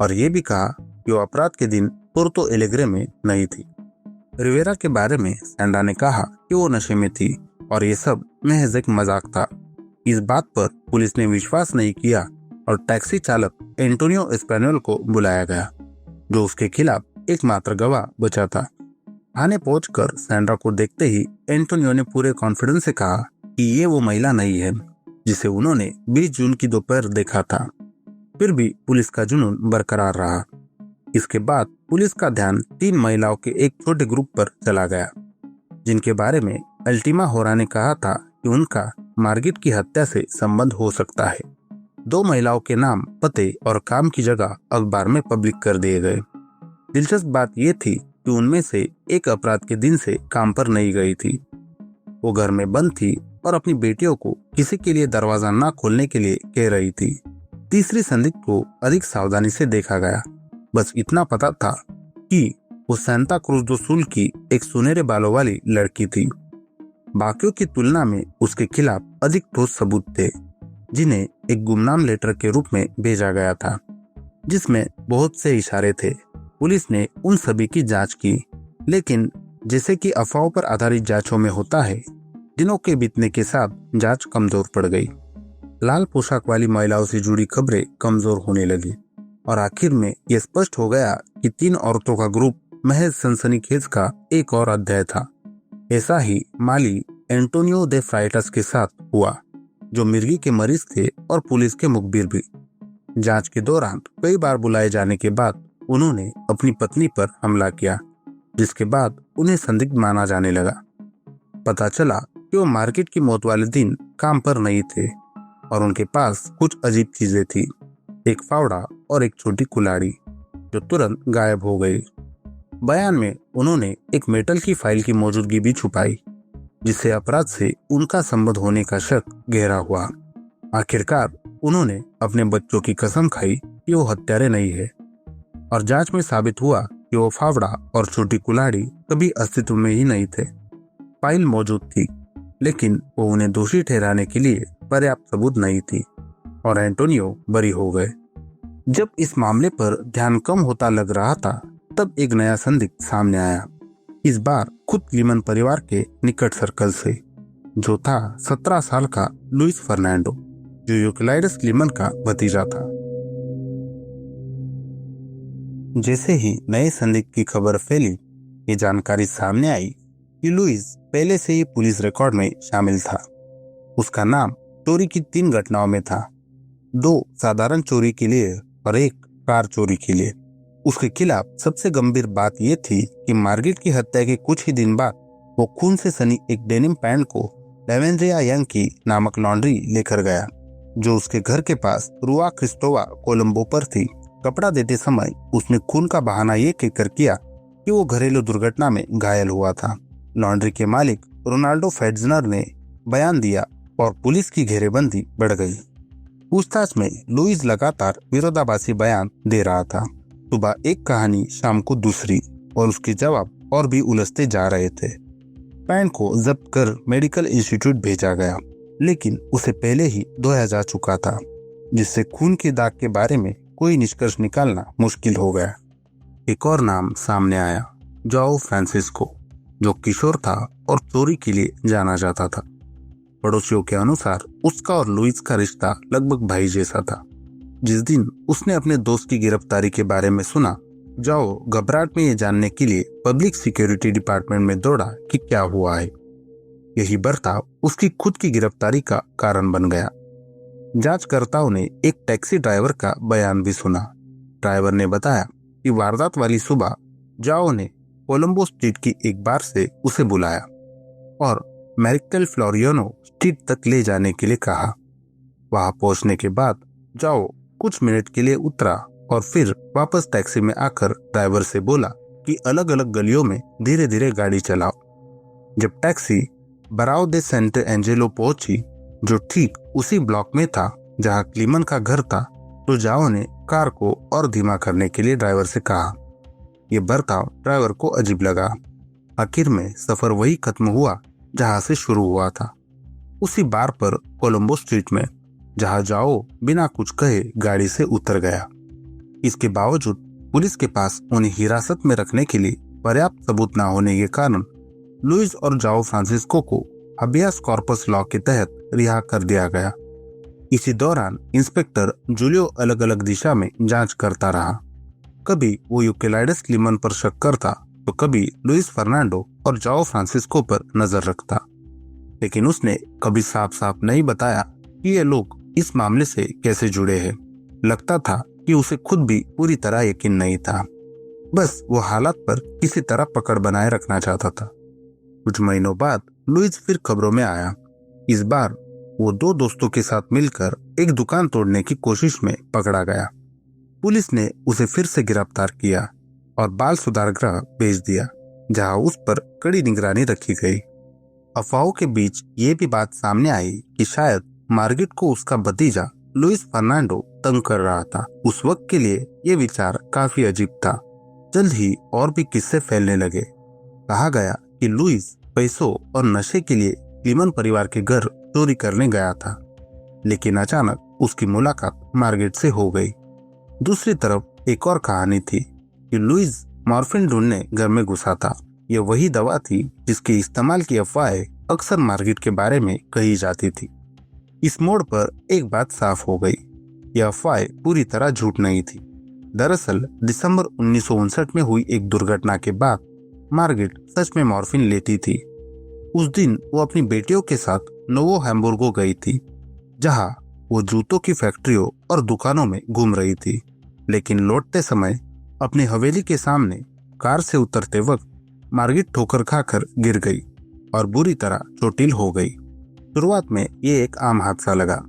और ये भी कहा कि वो अपराध के दिन पोर्तो एलेग्रे में नहीं थी। रिवेरा के बारे में सैंड्रा ने कहा कि वो नशे में थी और ये सब महज एक मजाक था। इस बात पर पुलिस ने विश्वास नहीं किया और टैक्सी चालक एंटोनियो एस्पेनोल को बुलाया गया, जो उसके खिलाफ एकमात्र गवाह बचा था। थाने पहुंचकर सैंड्रा को देखते ही एंटोनियो ने पूरे कॉन्फिडेंस से कहा कि ये वो महिला नहीं है जिसे उन्होंने 20 जून की दोपहर देखा था। फिर भी पुलिस का जुनून बरकरार रहा। इसके बाद पुलिस का ध्यान 3 महिलाओं के एक छोटे ग्रुप पर चला गया, जिनके बारे में अल्टीमा होरा ने कहा था कि उनका मार्गिट की हत्या से संबंध हो सकता है। 2 महिलाओं के नाम, पते और काम की जगह अखबार में पब्लिक कर दिए गए। दिलचस्प बात यह थी कि उनमें से एक अपराध के दिन से काम पर नहीं गई थी। वो घर में बंद थी और अपनी बेटियों को किसी के लिए दरवाजा न खोलने के लिए कह रही थी। तीसरी संदिग्ध को अधिक सावधानी से देखा गया। बस इतना पता था कि वो सांता क्रूज दो सुल की एक सुनहरे बालों वाली लड़की थी। बाकियों की तुलना में उसके खिलाफ अधिक ठोस सबूत थे, जिन्हें एक गुमनाम लेटर के रूप में भेजा गया था, जिसमें बहुत से इशारे थे। पुलिस ने उन सभी की जांच की, लेकिन जैसे कि अफवाहों पर आधारित जांचों में होता है, दिनों के बीतने के साथ जांच कमजोर पड़ गई। लाल पोशाक वाली महिलाओं से जुड़ी खबरें कमजोर होने लगी और आखिर में यह स्पष्ट हो गया कि 3 औरतों का ग्रुप महज सनसनीखेज का एक और अध्याय था। ऐसा ही माली एंटोनियो दे फ्राइटस के साथ हुआ, जो मिर्गी के मरीज थे और पुलिस के मुखबिर भी। जांच के दौरान कई बार बुलाए जाने के बाद उन्होंने अपनी पत्नी पर हमला किया, जिसके बाद उन्हें संदिग्ध माना जाने लगा। पता चला कि वो मार्केट की मौत वाले दिन काम पर नहीं थे और उनके पास कुछ अजीब चीजें थी, एक फावड़ा और एक छोटी कुल्हाड़ी, जो तुरंत गायब हो गई। बयान में उन्होंने एक मेटल की फाइल की मौजूदगी भी छुपाई, जिससे अपराध से उनका संबंध होने का शक गहरा हुआ। आखिरकार उन्होंने अपने बच्चों की कसम खाई कि वो हत्यारे नहीं है, और जांच में साबित हुआ कि वो फावड़ा और छोटी कुल्हाड़ी कभी अस्तित्व में ही नहीं थे। फाइल मौजूद थी, लेकिन वो उन्हें दोषी ठहराने के लिए पर्याप्त सबूत नहीं थी और एंटोनियो बरी हो गए। जब इस मामले पर ध्यान कम होता लग रहा था, तब एक नया संदिग्ध सामने आया। इस बार खुद क्लीमन परिवार के निकट सर्कल से, जो था 17 साल का लुइस फर्नांडो, जो यूक्लाइडस क्लीमन का भतीजा था। जैसे ही नए संदिग्ध की खबर फैली, ये जानकारी सामने आई कि लुइस पहले से ही पुलिस रिकॉर्ड में शामिल था। उसका नाम चोरी की 3 घटनाओं में था, 2 साधारण चोरी के लिए और 1 कार चोरी के लिए। उसके खिलाफ सबसे गंभीर बात यह थी कि मार्गिट की हत्या के कुछ ही दिन बाद वो खून से सनी एक डेनिम पैंट को लेवेंड्रिया यंग की नामक लॉन्ड्री लेकर गया, जो उसके घर के पास रुआ क्रिस्टोवा कोलंबो पर थी। कपड़ा देते समय उसने खून का बहाना ये कहकर किया कि वो घरेलू दुर्घटना में घायल हुआ था। लॉन्ड्री के मालिक रोनाल्डो फेड्जनर ने बयान दिया और पुलिस की घेरेबंदी बढ़ गई। पूछताछ में लुइस लगातार विरोधाभासी बयान दे रहा था। सुबह एक कहानी, शाम को दूसरी, और उसके जवाब और भी उलझते जा रहे थे। पैंट को जब्त कर मेडिकल इंस्टीट्यूट भेजा गया, लेकिन उसे पहले ही धोया जा चुका था, जिससे खून के दाग के बारे में कोई निष्कर्ष निकालना मुश्किल हो गया। एक और नाम सामने आया, जोआओ फ्रांसिस्को, जो किशोर था और चोरी के लिए जाना जाता था। पड़ोसियों के अनुसार उसका और लुइस का रिश्ता लगभग भाई जैसा था। जिस दिन उसने अपने दोस्त की गिरफ्तारी के बारे में सुना, जोआओ घबराहट में ये जानने के लिए पब्लिक सिक्योरिटी डिपार्टमेंट में दौड़ा कि क्या हुआ है। यही बर्ताव उसकी खुद की गिरफ्तारी का कारण बन गया। जांचकर्ताओं ने एक टैक्सी ड्राइवर का बयान भी सुना। ड्राइवर ने बताया कि वारदात वाली सुबह जोआओ ने कोलंबो स्ट्रीट की एक बार से उसे बुलाया और मैरिकल फ्लोरियानो स्ट्रीट तक ले जाने के लिए कहा। वहां पहुंचने के बाद जोआओ कुछ मिनट के लिए उतरा और फिर वापस टैक्सी में आकर ड्राइवर से बोला कि अलग अलग गलियों में धीरे धीरे गाड़ी चलाओ। जब टैक्सी बराओ दे सेंट एंजेलो पहुंची, जो ठीक उसी ब्लॉक में था जहां क्लीमन का घर था, तो जोआओ ने कार को और धीमा करने के लिए ड्राइवर से कहा। यह बर्ताव ड्राइवर को अजीब लगा। आखिर में सफर वही खत्म हुआ जहां से शुरू हुआ था, उसी बार पर कोलंबो स्ट्रीट में, जहां जोआओ बिना कुछ कहे गाड़ी से उतर गया। इसके बावजूद पुलिस के पास उन्हें हिरासत में रखने के लिए पर्याप्त सबूत न होने के कारण लुइस और जोआओ फ्रांसिस्को को हबियास कॉर्पस लॉ के तहत रिहा कर दिया गया। इसी दौरान इंस्पेक्टर जूलियो अलग अलग दिशा में जांच करता रहा। कभी वो यूक्लाइडस क्लीमन पर शक करता, तो कभी लुइस फर्नांडो और जोआओ फ्रांसिस्को पर नजर रखता। लेकिन उसने कभी साफ साफ नहीं बताया कि ये लोग इस मामले से कैसे जुड़े हैं। लगता था कि उसे खुद भी पूरी तरह यकीन नहीं था, बस वो हालात पर किसी तरह पकड़ बनाए रखना चाहता था। कुछ महीनों बाद लुइस फिर खबरों में आया। इस बार वो दो दोस्तों के साथ मिलकर एक दुकान तोड़ने की कोशिश में पकड़ा गया। पुलिस ने उसे फिर से गिरफ्तार किया और बाल सुधार गृह भेज दिया, जहां उस पर कड़ी निगरानी रखी गई। अफवाहों के बीच ये भी बात सामने आई कि शायद मार्गरेट को उसका भतीजा लुइस फर्नांडो तंग कर रहा था। उस वक्त के लिए ये विचार काफी अजीब था। जल्द ही और भी किस्से फैलने लगे। कहा गया कि लुइस पैसों और नशे के लिए क्लीमन परिवार के घर चोरी करने गया था, लेकिन अचानक उसकी मुलाकात मार्गरेट से हो गई। दूसरी तरफ एक और कहानी थी कि लुइस मॉर्फिन ढूंढने घर में घुसा था। यह वही दवा थी जिसके इस्तेमाल की अफवाहें अक्सर मार्गरेट के बारे में कही जाती थी। इस मोड़ पर एक बात साफ हो गई, यह अफवाह पूरी तरह झूठ नहीं थी। दरअसल दिसंबर 1959 में हुई एक दुर्घटना के बाद मार्गरेट सच में मॉर्फिन लेती थी। उस दिन वो अपनी बेटियों के साथ नोवो हैम्बुर्गो गई थी, जहां वो जूतों की फैक्ट्रियों और दुकानों में घूम रही थी। लेकिन लौटते समय अपनी हवेली के सामने कार से उतरते वक्त मार्गरेट ठोकर खाकर गिर गई और बुरी तरह चोटिल हो गई। शुरुआत में ये एक आम हादसा लगा,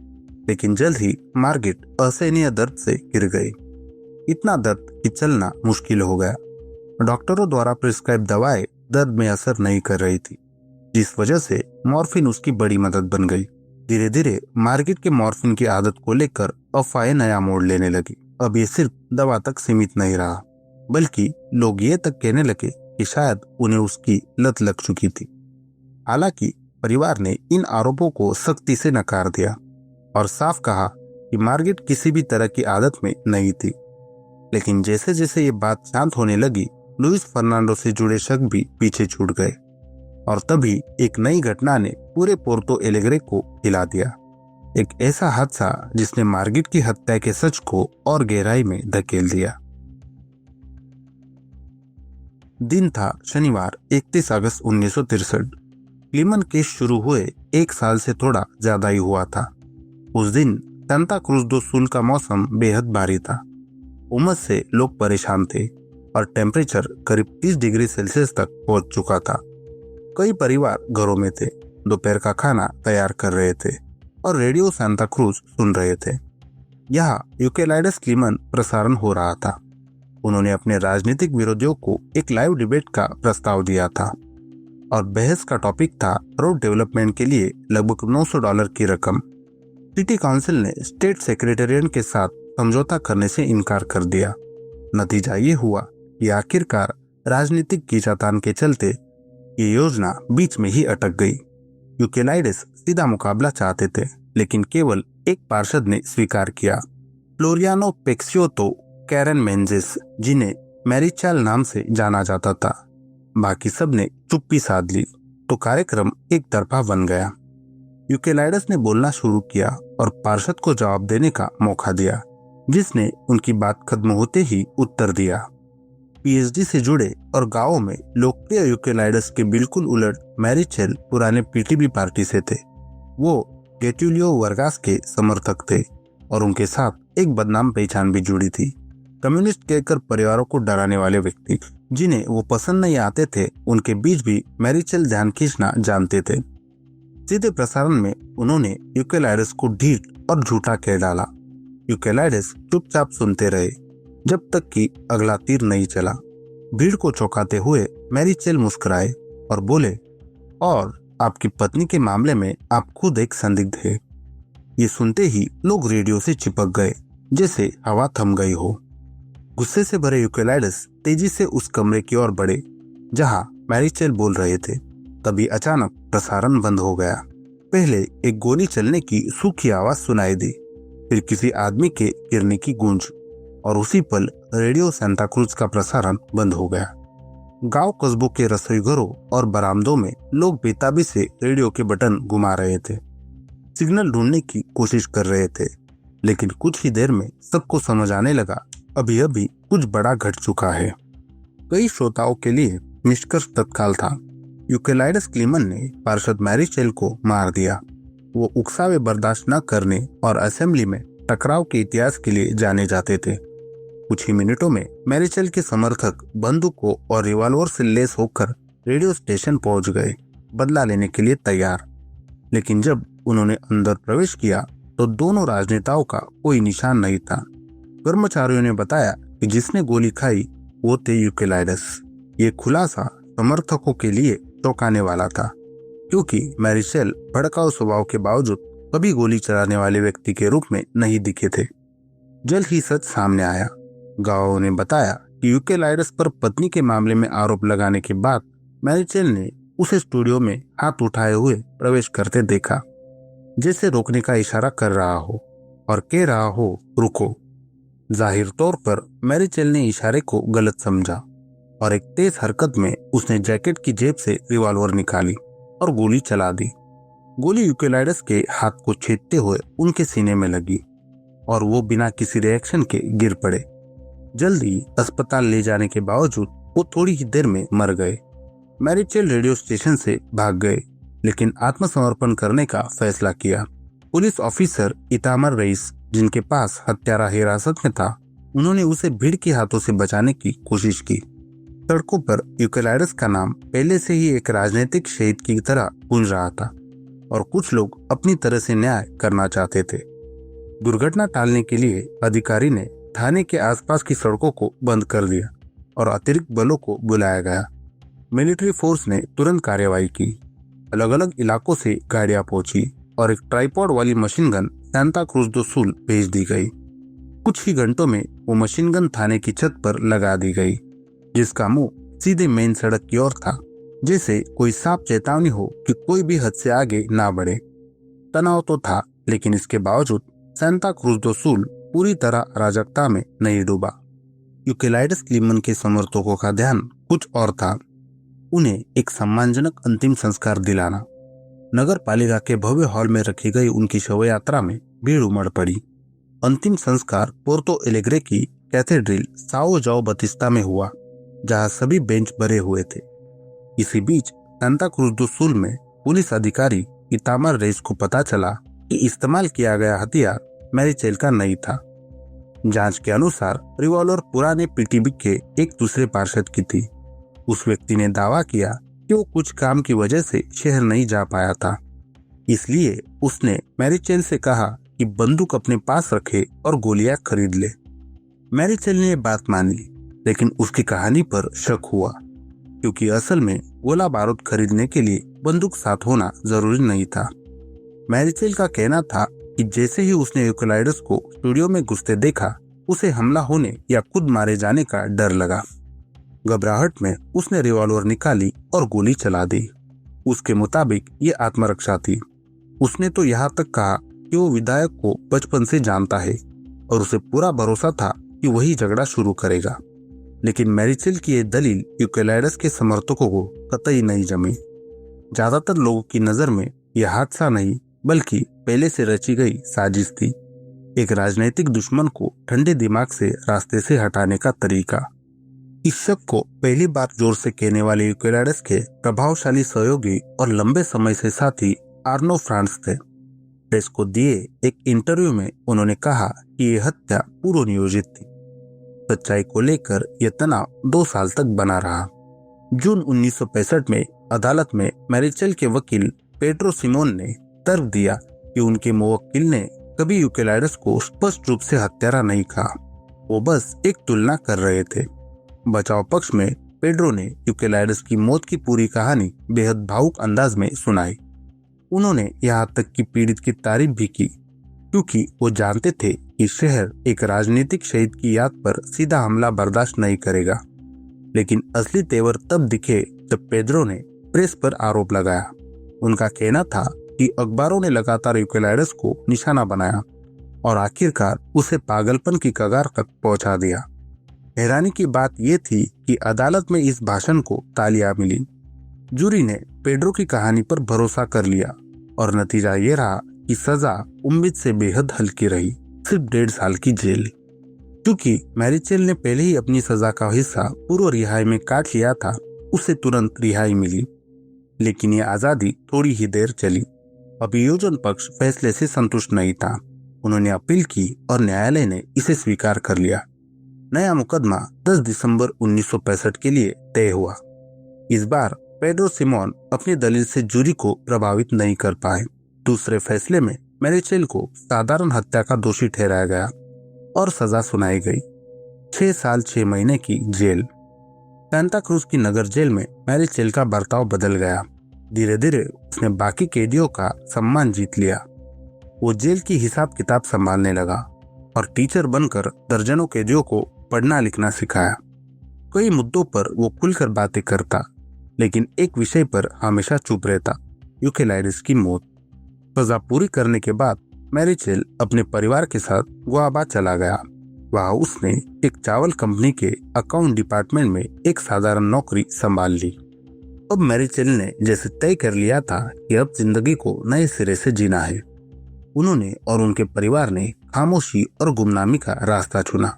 लेकिन जल्द ही मार्गरेट असहनीय दर्द से गिर गई। इतना दर्द कि चलना मुश्किल हो गया। डॉक्टरों द्वारा प्रिस्क्राइब दवाएं दर्द में असर नहीं कर रही थी, जिस वजह से मॉर्फिन उसकी बड़ी मदद बन गई। धीरे धीरे मार्गरेट के मॉर्फिन की आदत को लेकर अफवाहें नया मोड़ लेने लगी। अब ये सिर्फ दवा तक सीमित नहीं रहा, बल्कि लोग ये तक कहने लगे कि शायद उन्हें उसकी लत लग चुकी थी। हालांकि परिवार ने इन आरोपों को सख्ती से नकार दिया और साफ कहा कि मार्गरेट किसी भी तरह की आदत में नहीं थी। लेकिन जैसे जैसे ये बात शांत होने लगी, लुइस फर्नांडो से जुड़े शक भी पीछे छूट गए और तभी एक नई घटना ने पूरे पोर्तो एलेग्रे को हिला दिया। एक ऐसा हादसा जिसने मार्गरेट की हत्या के सच को और गहराई में धकेल दिया। दिन था शनिवार 31 अगस्त 1963। क्लीमन केस शुरू हुए एक साल से थोड़ा ज्यादा ही हुआ था। उस दिन सांता क्रूज दो सुल का मौसम बेहद भारी था। उमस से लोग परेशान थे और टेम्परेचर करीब 30 डिग्री सेल्सियस तक पहुंच चुका था। कई परिवार घरों में थे, दोपहर का खाना तैयार कर रहे थे और रेडियो सांता क्रूज सुन रहे थे। यहाँ यूकेलाइडस क्लीमन प्रसारण हो रहा था। उन्होंने अपने राजनीतिक विरोधियों को एक लाइव डिबेट का प्रस्ताव दिया था और बहस का टॉपिक था रोड डेवलपमेंट के लिए लगभग $900 की रकम। सिटी काउंसिल ने स्टेट सेक्रेटेरिएट के साथ समझौता करने से इनकार कर दिया। नतीजा ये हुआ कि आखिरकार राजनीतिक खींचातान के चलते ये योजना बीच में ही अटक गई। यूकेलाइडस सीधा मुकाबला चाहते थे, लेकिन केवल एक पार्षद ने स्वीकार किया, फ्लोरियानो पेक्सियोतो कैरन मेंजेस, जिन्हें मैरीचाल नाम से जाना जाता था। बाकी सब ने चुप्पी साध ली तो कार्यक्रम एक तरफा बन गया। यूकेलाइडस ने बोलना शुरू किया और पार्षद को जवाब देने का मौका दिया, जिसने उनकी बात खत्म होते ही उत्तर दिया। पीएचडी से जुड़े और गांवों में लोकप्रिय यूकेलाइडस के बिल्कुल उलट मैरीचेल पुराने पीटीबी पार्टी से थे। वो गेटुलियो वर्गास के समर्थक थे और उनके साथ एक बदनाम पहचान भी जुड़ी थी, कम्युनिस्ट कहकर परिवारों को डराने वाले व्यक्ति जिन्हें वो पसंद नहीं आते थे। उनके बीच भी मैरीचेल ध्यान खींचना जानते थे। सीधे प्रसारण में उन्होंने यूकेलाइडस को ढीठ और झूठा कह डाला। यूकेलाइडस चुपचाप सुनते रहे जब तक कि अगला तीर नहीं चला। भीड़ को चौंकाते हुए मैरीचेल मुस्कुराए और बोले, और आपकी पत्नी के मामले में आप खुद एक संदिग्ध है। ये सुनते ही लोग रेडियो से चिपक गए, जैसे हवा थम गई हो। गुस्से से भरे यूकेलाइडस तेजी से उस कमरे की ओर बढ़े जहां मैरीचेल बोल रहे थे। तभी अचानक प्रसारण बंद हो गया। पहले एक गोली चलने की सूखी आवाज सुनाई दी, फिर किसी आदमी के गिरने की गूंज, और उसी पल रेडियो सांता क्रूज का प्रसारण बंद हो गया। गांव कस्बों के रसोई घरों और बरामदों में लोग बेताबी से रेडियो के बटन घुमा रहे थे, सिग्नल ढूंढने की कोशिश कर रहे थे। लेकिन कुछ ही देर में सबको समझ आने लगा, अभी कुछ बड़ा घट चुका है। कई श्रोताओं के लिए निष्कर्ष तत्काल था, यूकेलाइडस क्लीमन ने पार्षद मैरीचेल को मार दिया। वो उकसावे बर्दाश्त न करने और असेंबली में टकराव के इतिहास के लिए जाने जाते थे। कुछ ही मिनटों में मैरीचेल के समर्थक बंदूकों और रिवॉल्वर से लैस होकर रेडियो स्टेशन पहुंच गए, बदला लेने के लिए तैयार। लेकिन जब उन्होंने अंदर प्रवेश किया तो दोनों राजनेताओं का कोई निशान नहीं था। कर्मचारियों ने बताया कि जिसने गोली खाई वो थे यूकेलाइडस। ये खुलासा समर्थकों के लिए चौंकाने वाला था, क्योंकि मैरीचेल भड़काऊ स्वभाव के बावजूद कभी गोली चलाने वाले व्यक्ति के रूप में नहीं दिखे थे। जल्द ही सच सामने आया। गवाहों ने बताया कि यूकेलाइडस पर पत्नी के मामले में आरोप लगाने के बाद मैरीचेल ने उसे स्टूडियो में हाथ उठाए हुए प्रवेश करते देखा, जैसे रोकने का इशारा कर रहा हो और कह रहा हो रुको। जाहिर तौर पर मैरीचेल ने इशारे को गलत समझा और एक तेज हरकत में उसने जैकेट की जेब से रिवॉल्वर निकाली और गोली चला दी। गोली यूकेलाइडस के हाथ को छेदते हुए उनके सीने में लगी और वो बिना किसी रिएक्शन के गिर पड़े। जल्दी अस्पताल ले जाने के बावजूद वो थोड़ी ही देर में मर गए। मैरीचेल रेडियो स्टेशन से भाग गए, लेकिन आत्मसमर्पण करने का फैसला किया। पुलिस ऑफिसर इतामर रईस, जिनके पास हत्यारा हिरासत में था, उन्होंने उसे भीड़ के हाथों से बचाने की कोशिश की। सड़कों पर यूकेलाइडस का नाम पहले से ही एक राजनीतिक शहीद की तरह गूंज रहा था और कुछ लोग अपनी तरह से न्याय करना चाहते थे। दुर्घटना टालने के लिए अधिकारी ने थाने के आसपास की सड़कों को बंद कर दिया और अतिरिक्त बलों को बुलाया गया। मिलिट्री फोर्स ने तुरंत कार्रवाई की। अलग अलग इलाकों से गाड़ियां पहुंची और एक ट्राइपॉड वाली मशीन गन सांता क्रूज दो सुल भेज दी गई। कुछ ही घंटों में वो मशीन गन थाने की छत पर लगा दी गई, जिसका मुंह सीधे मेन सड़क की ओर था, जैसे कोई साफ चेतावनी हो कि कोई भी हद से आगे ना बढ़े। तनाव तो था, लेकिन इसके बावजूद सांता क्रूज दो सुल पूरी तरह अराजकता में नहीं डूबा। यूकेलाइडस क्लीमन के समर्थकों का ध्यान कुछ और था। उन्हें एक सम्मानजनक अंतिम संस्कार दिलाना। नगर पालिका के भव्य हॉल में रखी गई उनकी शव यात्रा में भीड़ उमड़ पड़ी। अंतिम संस्कार पोर्तो एलेग्रे की कैथेड्रल साओ जाओ बतिस्ता में हुआ, जहां सभी बेंच भरे हुए थे। इसी बीच सांता क्रूज दो सुल में पुलिस अधिकारी इतामर रेस को पता चला कि इस्तेमाल किया गया हथियार मैरीचेल का नहीं था। जांच के अनुसार रिवॉल्वर पुराने पीटीबी के एक दूसरे पार्षद की थी। उस व्यक्ति ने दावा किया कि वो कुछ काम की वजह से शहर नहीं जा पाया था, इसलिए उसने मैरीचेल से कहा कि बंदूक अपने पास रखे और गोलियां खरीद ले। मैरीचेल ने बात मान ली, लेकिन उसकी कहानी पर शक हुआ, क्योंकि असल में गोला बारूद खरीदने के लिए बंदूक साथ होना जरूरी नहीं था। मैरीचेल का कहना था कि जैसे ही उसने यूकेलाइडस को स्टूडियो में घुसते देखा, उसे हमला होने या खुद मारे जाने का डर लगा। घबराहट में उसने रिवॉल्वर निकाली और गोली चला दी। उसके मुताबिक ये आत्मरक्षा थी। उसने तो यहाँ तक कहा कि वो विधायक को बचपन से जानता है और उसे पूरा भरोसा था कि वही झगड़ा शुरू करेगा। लेकिन मैरीचेल की ये दलील यूकेलाइडस के समर्थकों को कतई नहीं जमी। ज्यादातर लोगों की नजर में यह हादसा नहीं, बल्कि पहले से रची गई साजिश थी। एक राजनीतिक दुश्मन को ठंडे दिमाग से रास्ते से हटाने का तरीका। इस शक को पहली बार जोर से कहने वाले यूकेलाइडस के प्रभावशाली सहयोगी और लंबे समय से साथी आर्नो फ्रांस थे। प्रेस को दिए एक इंटरव्यू में उन्होंने कहा कि यह हत्या पूर्व नियोजित थी। सच्चाई को लेकर यह तनाव 2 साल तक बना रहा। जून 1965 में अदालत में मैरीचेल के वकील पेड्रो सिमोन ने तर्क दिया कि उनके मुवक्किल ने कभी यूकेलाइडस को स्पष्ट रूप से हत्यारा नहीं कहा, वो बस एक तुलना कर रहे थे। बचाव पक्ष में पेड्रो ने यूकेलाइडस की मौत की पूरी कहानी बेहद भावुक अंदाज में सुनाई। उन्होंने यहाँ तक कि पीड़ित की तारीफ भी की, क्योंकि वो जानते थे कि शहर एक राजनीतिक शहीद की याद पर सीधा हमला बर्दाश्त नहीं करेगा। लेकिन असली तेवर तब दिखे जब पेड्रो ने प्रेस पर आरोप लगाया। उनका कहना था कि अखबारों ने लगातार यूकेलाइडस को निशाना बनाया और आखिरकार उसे पागलपन की कगार तक पहुंचा दिया। हैरानी की बात यह थी कि अदालत में इस भाषण को तालियां मिली। जूरी ने पेड्रो की कहानी पर भरोसा कर लिया और नतीजा ये रहा कि सजा उम्मीद से बेहद हल्की रही, सिर्फ 1.5 साल की जेल। क्योंकि मैरीचेल ने पहले ही अपनी सजा का हिस्सा पूर्व रिहाई में काट लिया था, उसे तुरंत रिहाई मिली। लेकिन ये आजादी थोड़ी ही देर चली। अभियोजन पक्ष फैसले से संतुष्ट नहीं था। उन्होंने अपील की और न्यायालय ने इसे स्वीकार कर लिया। नया मुकदमा 10 दिसंबर 1965 के लिए तय हुआ। इस बार पेड्रो सिमोन अपनी दलील से जूरी को प्रभावित नहीं कर पाए। दूसरे फैसले में मैरीचेल को साधारण हत्या का दोषी ठहराया गया और सजा सुनाई गई, 6 साल 6 महीने की जेल। सांता क्रूज की नगर जेल में मैरीचेल का बर्ताव बदल गया। धीरे धीरे उसने बाकी कैदियों का सम्मान जीत लिया। वो जेल की हिसाब किताब संभालने लगा और टीचर बनकर दर्जनों कैदियों को पढ़ना लिखना सिखाया। कई मुद्दों पर वो खुलकर बातें करता, लेकिन एक विषय पर हमेशा चुप रहता, यूकेलाइडिस की मौत। सजा पूरी करने के बाद मैरीचेल अपने परिवार के साथ गुआबा चला गया। वहां उसने एक चावल कंपनी के अकाउंट डिपार्टमेंट में एक साधारण नौकरी संभाल ली। अब मैरीचेल ने जैसे तय कर लिया था कि अब जिंदगी को नए सिरे से जीना है। उन्होंने और उनके परिवार ने खामोशी और गुमनामी का रास्ता चुना।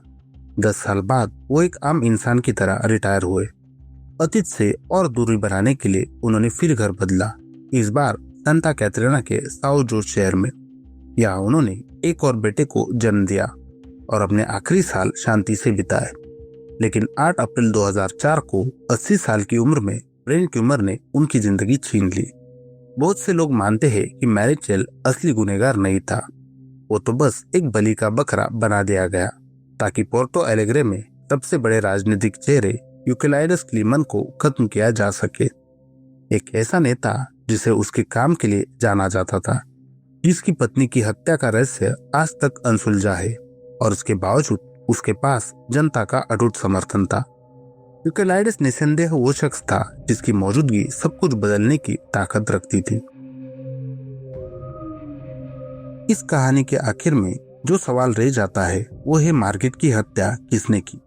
10 साल बाद वो एक आम इंसान की तरह रिटायर हुए। अतीत से और दूरी बनाने के लिए उन्होंने फिर घर बदला, इस बार सांता कैथरीना के साओ जोस शहर में। यहाँ उन्होंने एक और बेटे को जन्म दिया और अपने आखिरी साल शांति से बिताए। लेकिन 8 अप्रैल 2004 को 80 साल की उम्र में ब्रेन ट्यूमर ने उनकी जिंदगी छीन ली। बहुत से लोग मानते हैं कि मैरीचेल असली गुनहगार नहीं था, वो तो बस एक बलि का बकरा बना दिया गया ताकि पोर्टो एलेग्रे में सबसे बड़े राजनीतिक चेहरे यूकेलाइडिस क्लीमन को खत्म किया जा सके। एक ऐसा नेता जिसे उसके काम के लिए जाना जाता था, जिसकी पत्नी की हत्या का रहस्य आज तक अनसुलझा है और उसके बावजूद उसके पास जनता का अटूट समर्थन था। यूकेलाइडिस निस्संदेह वो शख्स था जिसकी मौजूदगी सब कुछ बदलने की ताकत रखती थी। इस कहानी के आखिर में जो सवाल रह जाता है वो है मार्गेट की हत्या किसने की।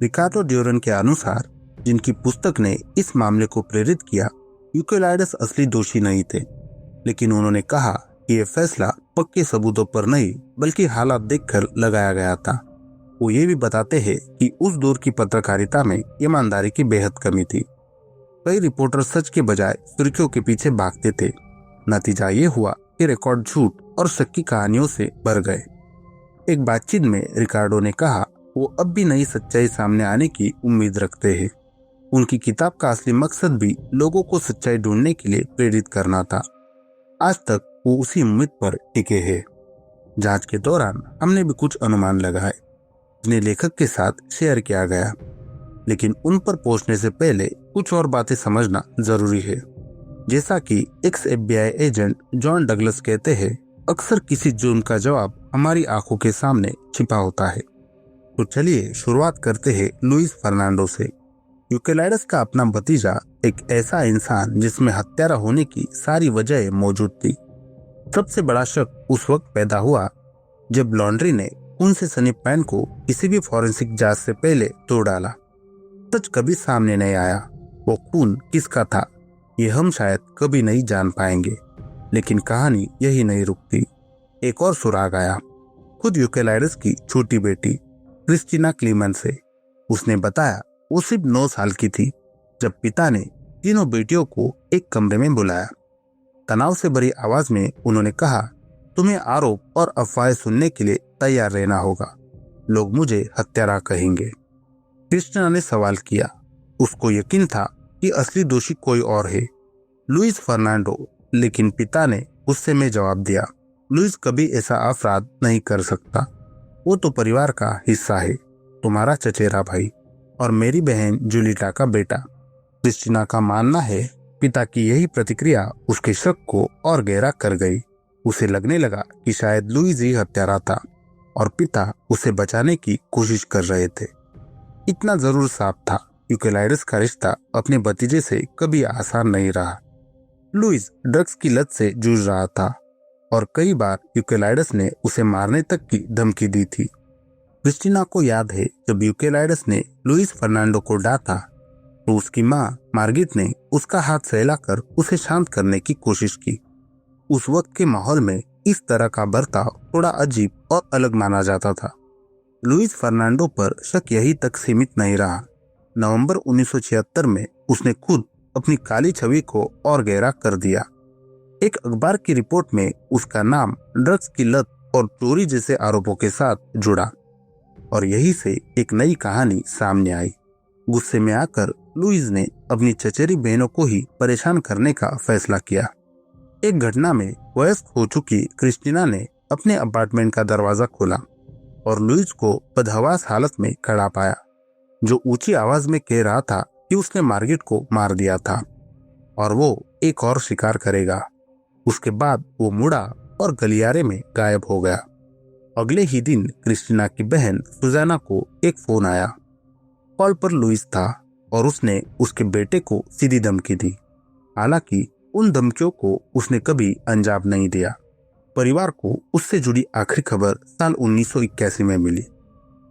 रिकार्डो ड्यूरन के अनुसार, जिनकी पुस्तक ने इस मामले को प्रेरित किया, यूकेलाइडिस असली दोषी नहीं थे, लेकिन उन्होंने कहा कि यह फैसला पक्के सबूतों पर नहीं बल्कि हालात देखकर लगाया गया था। वो ये भी बताते हैं कि उस दौर की पत्रकारिता में ईमानदारी की बेहद कमी थी। कई रिपोर्टर सच के बजाय सुर्खियों के पीछे भागते थे। नतीजा ये हुआ कि रिकॉर्ड झूठ और शक की कहानियों से भर गए। एक बातचीत में रिकार्डो ने कहा वो अब भी नई सच्चाई सामने आने की उम्मीद रखते हैं। उनकी किताब का असली मकसद भी लोगों को सच्चाई ढूंढने के लिए प्रेरित करना था। आज तक वो उसी उम्मीद पर टिके हैं। जांच के दौरान हमने भी कुछ अनुमान लगाए जिन्हें लेखक के साथ शेयर किया गया, लेकिन उन पर पहुंचने से पहले कुछ और बातें समझना जरूरी है। जैसा कि x FBI agent John Douglas कहते हैं, अक्सर किसी जुर्म का जवाब हमारी आंखों के सामने छिपा होता है। तो चलिए शुरुआत करते हैं लुइस फर्नांडो से। यूकेलाइडिस का अपना भतीजा एक ऐसा इंसान जिसमें हत्यारा होने की सारी वजह मौजूद थी। सबसे बड़ा शक उस वक्त पैदा हुआ जब लॉन्ड्री ने खून से सनी पैन को किसी भी फॉरेंसिक जांच से पहले तोड़ डाला। सच कभी सामने नहीं आया। वो खून किसका था ये हम शायद कभी नहीं जान पाएंगे, लेकिन कहानी यही नहीं रुकती। एक और सुराग आया, खुद यूकेलाइडिस की छोटी बेटी क्रिस्टीना क्लीमन से। उसने बताया वो सिर्फ 9 साल की थी जब पिता ने तीनों बेटियों को एक कमरे में बुलाया। तनाव से भरी आवाज में उन्होंने कहा, तुम्हें आरोप और अफवाहें सुनने के लिए तैयार रहना होगा। लोग मुझे हत्यारा कहेंगे। क्रिस्टीना ने सवाल किया। उसको यकीन था कि असली दोषी कोई और है, लुइस फर्नांडो, लेकिन पिता ने गुस्से में जवाब दिया, लुइस कभी ऐसा अपराध नहीं कर सकता। वो तो परिवार का हिस्सा है, तुम्हारा चचेरा भाई और मेरी बहन जूलिटा का बेटा। क्रिस्टीना का मानना है पिता की यही प्रतिक्रिया उसके शक को और गहरा कर गई। उसे लगने लगा कि शायद लुइस ही हत्यारा था और पिता उसे बचाने की कोशिश कर रहे थे। इतना जरूर साफ था, यूकेलाइडिस का रिश्ता अपने भतीजे से कभी आसान नहीं रहा। लुइस ड्रग्स की लत से जूझ रहा था और कई बार यूकेलाइडिस ने उसे मारने तक की धमकी दी थी। क्रिस्टीना को याद है जब यूकेलाइडिस ने लुइस फर्नांडो को डांटा तो उसकी मां मार्गेट ने उसका हाथ सहलाकर उसे शांत करने की कोशिश की। उस वक्त के माहौल में इस तरह का बर्ताव थोड़ा अजीब और अलग माना जाता था। लुइस फर्नांडो पर शक यही तक सीमित नहीं रहा। नवंबर 1976 में उसने खुद अपनी काली छवि को और गहरा कर दिया। एक अखबार की रिपोर्ट में उसका नाम ड्रग्स की लत और चोरी जैसे आरोपों के साथ जुड़ा और यही से एक नई कहानी सामने आई। गुस्से में आकर लुइस ने अपनी चचेरी बहनों को ही परेशान करने का फैसला किया। एक घटना में वयस्क हो चुकी क्रिस्टीना ने अपने अपार्टमेंट का दरवाजा खोला और लुइस को बदहवास हालत में खड़ा पाया, जो ऊंची आवाज में कह रहा था कि उसने मार्गरेट को मार दिया था और वो एक और शिकार करेगा। उसके बाद वो मुड़ा और गलियारे में गायब हो गया। अगले ही दिन क्रिस्टीना की बहन सुजाना को एक फोन आया। कॉल पर लुइस था और उसने उसके बेटे को सीधी धमकी दी। हालांकि उन धमकियों को उसने कभी अंजाम नहीं दिया। परिवार को उससे जुड़ी आखिरी खबर साल 1981 में मिली।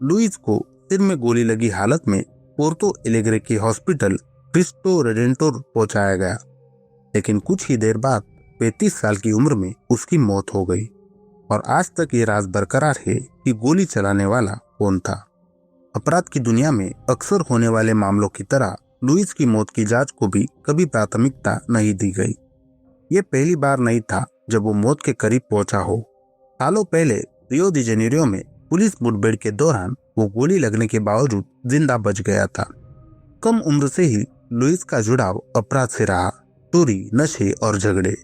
लुइस को सिर में गोली लगी हालत में पोर्तो एलेग्रे के हॉस्पिटल क्रिस्टो रेडेंटोर पहुंचाया गया, लेकिन कुछ ही देर बाद 35 साल की उम्र में उसकी मौत हो गई और आज तक ये राज बरकरार है कि गोली चलाने वाला कौन था। अपराध की दुनिया में अक्सर होने वाले मामलों की तरह लुइस की मौत की जांच को भी कभी प्राथमिकता नहीं दी गई। ये पहली बार नहीं था जब वो मौत के करीब पहुंचा हो। सालों पहले रियो दी जेनेरियो में पुलिस मुठभेड़ के दौरान वो गोली लगने के बावजूद जिंदा बच गया था। कम उम्र से ही लुइस का जुड़ाव अपराध से रहा, चोरी, नशे और झगड़े।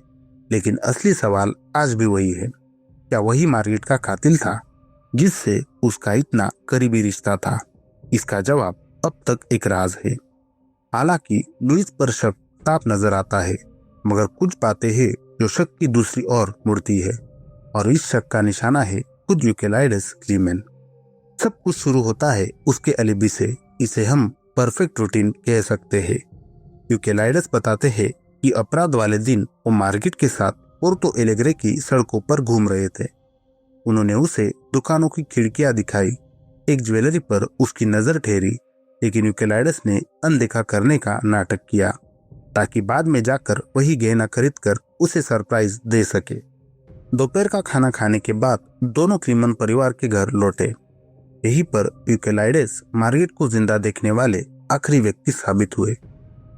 लेकिन असली सवाल आज भी वही है, क्या वही मार्गरेट का कातिल था जिससे उसका इतना करीबी रिश्ता था? इसका जवाब अब तक एक राज है। हालांकि लुइस पर शक साफ नजर आता है, मगर कुछ बातें हैं जो शक की दूसरी ओर मुड़ती है और इस शक का निशाना है खुद यूकेलाइडस क्लीमेन। सब कुछ शुरू होता है उसके अलिबी से। इसे हम परफेक्ट रूटीन कह सकते हैं। यूकेलाइडस बताते हैं कि अपराध वाले दिन वो मार्गरेट के साथ पोर्तो एलेग्रे की सड़कों पर घूम रहे थे। उन्होंने उसे दुकानों की खिड़कियां दिखाई, एक ज्वेलरी पर उसकी नजर ठहरी, लेकिन यूकेलाइडस ने अनदेखा करने का नाटक किया ताकि बाद में जाकर वही गहना खरीदकर उसे सरप्राइज दे सके। दोपहर का खाना खाने के बाद दोनों क्लीमन परिवार के घर लौटे। यहीं पर यूकेलाइडस मार्गरेट को जिंदा देखने वाले आखिरी व्यक्ति साबित हुए।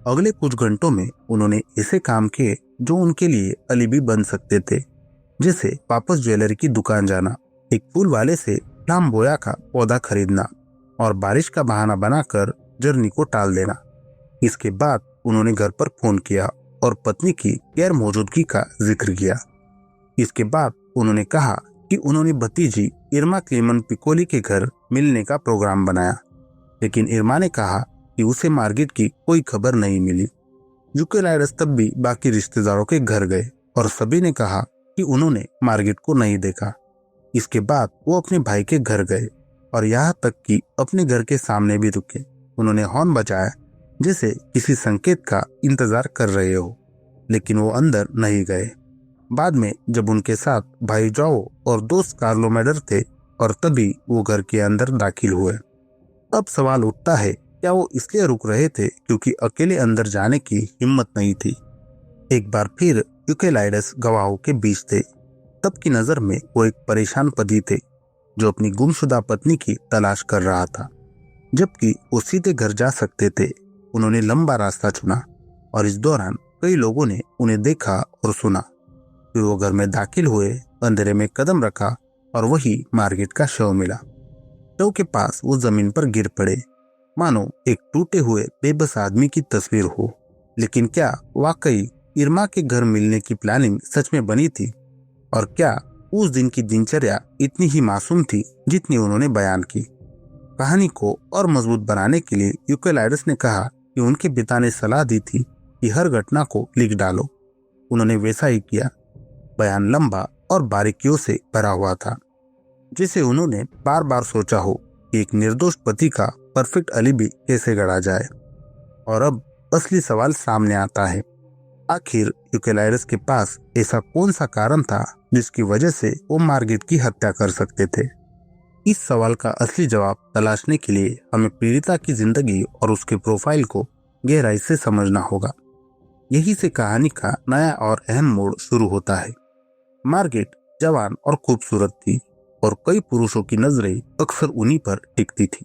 अगले कुछ घंटों में उन्होंने ऐसे काम किए जो उनके लिए अलिबी बन सकते थे, जैसे वापस ज्वेलरी की दुकान जाना, एक फूल वाले से फ्लाम्बोया का पौधा खरीदना और बारिश का बहाना बनाकर जर्नी को टाल देना। इसके बाद उन्होंने घर पर फोन किया और पत्नी की गैर मौजूदगी का जिक्र किया। इसके बाद उन्होंने कहा कि उन्होंने भतीजी इर्मा क्लीमन पिकोली के घर मिलने का प्रोग्राम बनाया, लेकिन इर्मा ने कहा कि उसे मार्गरेट की कोई खबर नहीं मिली। यूकेलाइडस तब भी बाकी रिश्तेदारों के घर गए और सभी ने कहा कि उन्होंने मार्गरेट को नहीं देखा। इसके बाद वो अपने भाई के घर गए और यहाँ तक कि अपने घर के सामने भी रुके। उन्होंने हॉर्न बजाया जैसे किसी संकेत का इंतजार कर रहे हो, लेकिन वो अंदर नहीं गए। बाद में जब उनके साथ भाई जाओ और दोस्त कार्लो मेडर थे और तभी वो घर के अंदर दाखिल हुए। अब सवाल उठता है, क्या वो इसलिए रुक रहे थे क्योंकि अकेले अंदर जाने की हिम्मत नहीं थी? एक बार फिर यूकेलाइडस गवाहों के बीच थे। तब की नजर में वो एक परेशान पति थे जो अपनी गुमशुदा पत्नी की तलाश कर रहा था, जबकि वो सीधे घर जा सकते थे। उन्होंने लंबा रास्ता चुना और इस दौरान कई लोगों ने उन्हें देखा और सुना। फिर वो घर में दाखिल हुए, अंधेरे में कदम रखा और वही मार्गरेट का शव मिला। शव के पास वो जमीन पर गिर पड़े, मानो एक टूटे हुए बेबस आदमी की तस्वीर हो। लेकिन क्या वाकई इर्मा के घर मिलने की प्लानिंग सच में बनी थी? और क्या उस दिन की दिनचर्या इतनी ही मासूम थी जितनी उन्होंने बयान की? कहानी को और मजबूत बनाने के लिए यूकेलाइडस ने कहा कि उनके पिता ने सलाह दी थी कि हर घटना को लिख डालो। उन्होंने वैसा ही किया। बयान लंबा और बारीकियों से भरा हुआ था, जिसे उन्होंने बार बार सोचा हो कि एक निर्दोष पति का परफेक्ट अलिबी कैसे गढ़ा जाए। और अब असली सवाल सामने आता है, आखिर यूकेलाइडस के पास ऐसा कौन सा कारण था जिसकी वजह से वो मार्गरेट की हत्या कर सकते थे? इस सवाल का असली जवाब तलाशने के लिए हमें पीड़िता की जिंदगी और उसके प्रोफाइल को गहराई से समझना होगा। यही से कहानी का नया और अहम मोड़ शुरू होता है। मार्गरेट जवान और खूबसूरत थी और कई पुरुषों की नजरें अक्सर उन्हीं पर टिकती थी।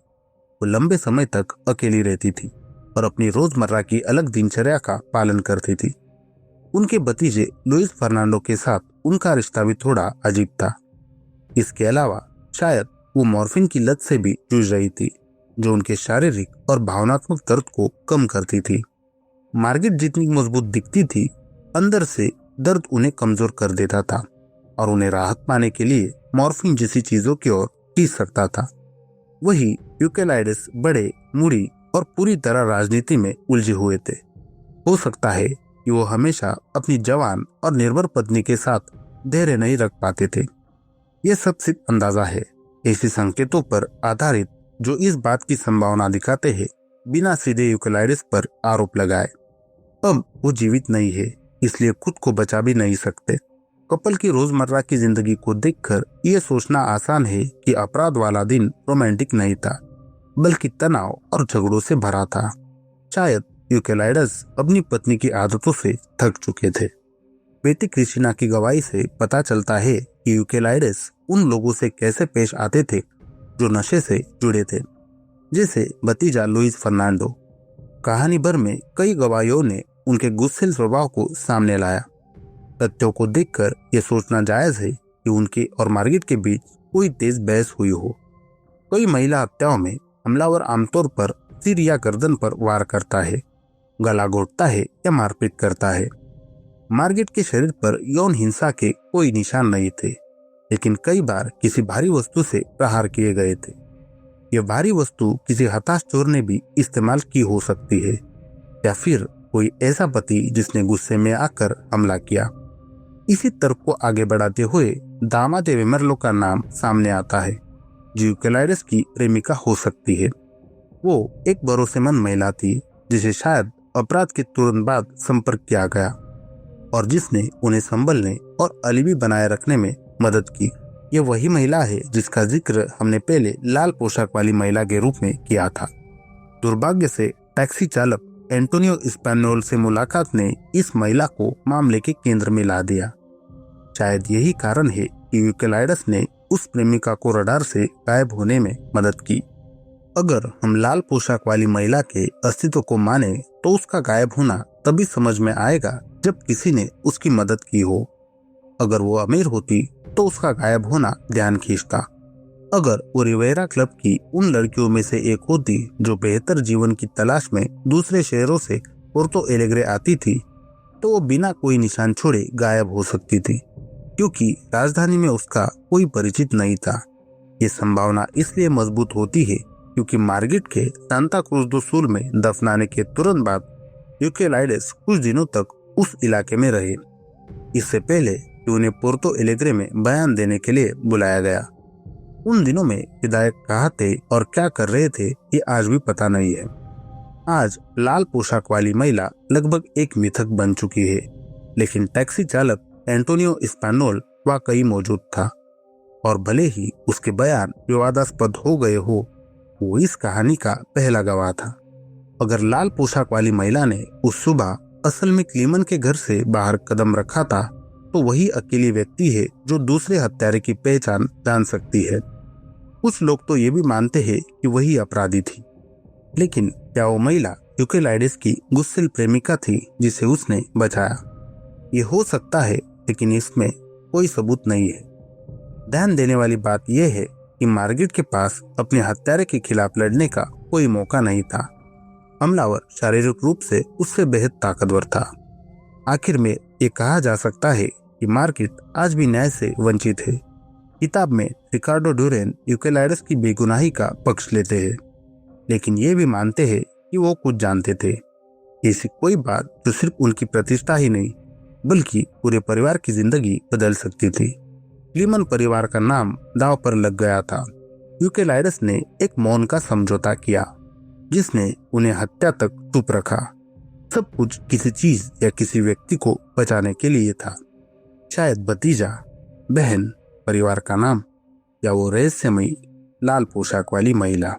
वो लंबे समय तक अकेली रहती थी और अपनी रोजमर्रा की अलग दिनचर्या का पालन करती थी। उनके भतीजे लुइस फर्नांडो के साथ उनका रिश्ता भी थोड़ा अजीब था। इसके अलावा शायद वो मॉर्फिन की लत से भी जूझ रही थी, जो उनके शारीरिक और भावनात्मक दर्द को कम करती थी। मार्गरेट जितनी मजबूत दिखती थी, अंदर से दर्द उन्हें कमजोर कर देता था और उन्हें राहत पाने के लिए मॉर्फिन जैसी चीजों की ओर खींच सकता था। वही यूकेलाइडस बड़े, मूडी और पूरी तरह राजनीति में उलझे हुए थे। हो सकता है कि वो हमेशा अपनी जवान और निर्भर पत्नी के साथ धैर्य नहीं रख पाते थे। यह सब सिर्फ अंदाजा है, ऐसे संकेतों पर आधारित जो इस बात की संभावना दिखाते हैं बिना सीधे यूकेलाइडस पर आरोप लगाए। अब वो जीवित नहीं है, इसलिए खुद को बचा भी नहीं सकते। कपल की रोजमर्रा की जिंदगी को देखकर ये सोचना आसान है कि अपराध वाला दिन रोमांटिक नहीं था, बल्कि तनाव और झगड़ों से भरा था। शायद यूकेलाइडस अपनी पत्नी की आदतों से थक चुके थे। बेटी क्रिस्टीना की गवाही से पता चलता है कि यूकेलाइडस उन लोगों से कैसे पेश आते थे जो नशे से जुड़े थे, जैसे भतीजा लुइस फर्नांडो। कहानी भर में कई गवाहियों ने उनके गुस्सैल स्वभाव को सामने लाया। तथ्यों को देखकर यह सोचना जायज है कि उनके और मार्गरेट के बीच कोई तेज बहस हुई हो। कई महिला हत्याओं में हमलावर आमतौर पर सिर या गर्दन पर वार करता है, गला घोटता है या मारपीट करता है। मार्गरेट के शरीर पर यौन हिंसा के कोई निशान नहीं थे, लेकिन कई बार किसी भारी वस्तु से प्रहार किए गए थे। यह भारी वस्तु किसी हताश चोर ने भी इस्तेमाल की हो सकती है, या फिर कोई ऐसा पति जिसने गुस्से में आकर हमला किया। इसी तर्क को आगे बढ़ाते हुए दामाद वेमरलो का नाम सामने आता है, जो यूकेलाइडस की प्रेमिका हो सकती है। वो एक भरोसेमंद महिला थी जिसे शायद अपराध के तुरंत बाद संपर्क किया गया और जिसने उन्हें संभलने और अलिबी बनाए रखने में मदद की। यह वही महिला है जिसका जिक्र हमने पहले लाल पोशाक वाली महिला के रूप में किया था। दुर्भाग्य से टैक्सी चालक एंटोनियो स्पैनोल से मुलाकात ने इस महिला को मामले के केंद्र में ला दिया। शायद यही कारण है कि यूकेलाइडस ने उस प्रेमिका को रडार से गायब होने में मदद की। अगर हम लाल पोशाक वाली महिला के अस्तित्व को माने तो उसका गायब होना तभी समझ में आएगा जब किसी ने उसकी मदद की हो। अगर वो अमीर होती तो उसका गायब होना ध्यान खींचता। अगर वो रिवेरा क्लब की उन लड़कियों में से एक होती जो बेहतर जीवन की तलाश में दूसरे शहरों से पोर्तो एलेग्रे आती थी, तो वो बिना कोई निशान छोड़े गायब हो सकती थी, क्योंकि राजधानी में उसका कोई परिचित नहीं था। ये संभावना इसलिए मजबूत होती है क्योंकि मार्गरेट के सांता क्रूज दो सुल में दफनाने के तुरंत बाद यूकेलाइडस कुछ दिनों तक उस इलाके में रहे, इससे पहले कि उन्हें पोर्तो एलेग्रे में बयान देने के लिए बुलाया गया। उन दिनों में विधायक कहाँ थे और क्या कर रहे थे ये आज भी पता नहीं है। आज लाल पोशाक वाली महिला लगभग एक मिथक बन चुकी है, लेकिन टैक्सी चालक एंटोनियो स्पैनोल वाकई मौजूद था, और भले ही उसके बयान विवादास्पद हो गए हो, वो इस कहानी का पहला गवाह था। अगर लाल पोशाक वाली महिला ने उस सुबह असल में क्लीमन के घर से बाहर कदम रखा था, तो वही अकेली व्यक्ति है जो दूसरे हत्यारे की पहचान जान सकती है। कुछ लोग तो ये भी मानते हैं कि वही अपराधी थी, लेकिन क्या वो महिला यूकेलाइडस की गुस्सैल प्रेमिका थी जिसे उसने बचाया? ये हो सकता है, लेकिन इसमें कोई सबूत नहीं है। ध्यान देने वाली बात यह है कि मार्गरेट के पास अपने हत्यारे के खिलाफ लड़ने का कोई मौका नहीं था। हमलावर शारीरिक रूप से उससे बेहद ताकतवर था। आखिर में ये कहा जा सकता है कि मार्गरेट आज भी न्याय से वंचित है। किताब में रिकार्डो डुरेन यूकेलाइडस की बेगुनाही का पक्ष लेते हैं, लेकिन ये भी मानते हैं कि वो कुछ जानते थे। ऐसी कोई बात जो सिर्फ उनकी प्रतिष्ठा ही नहीं बल्कि पूरे परिवार की जिंदगी बदल सकती थी। क्लीमन परिवार का नाम दांव पर लग गया था। यूकेलाइडस ने एक मौन का समझौता किया, जिसने उन्हें हत्या तक चुप रखा। सब कुछ किसी चीज या किसी व्यक्ति को बचाने के लिए था। शायद भतीजा, बहन, परिवार का नाम, या वो रहस्यमयी लाल पोशाक वाली महिला।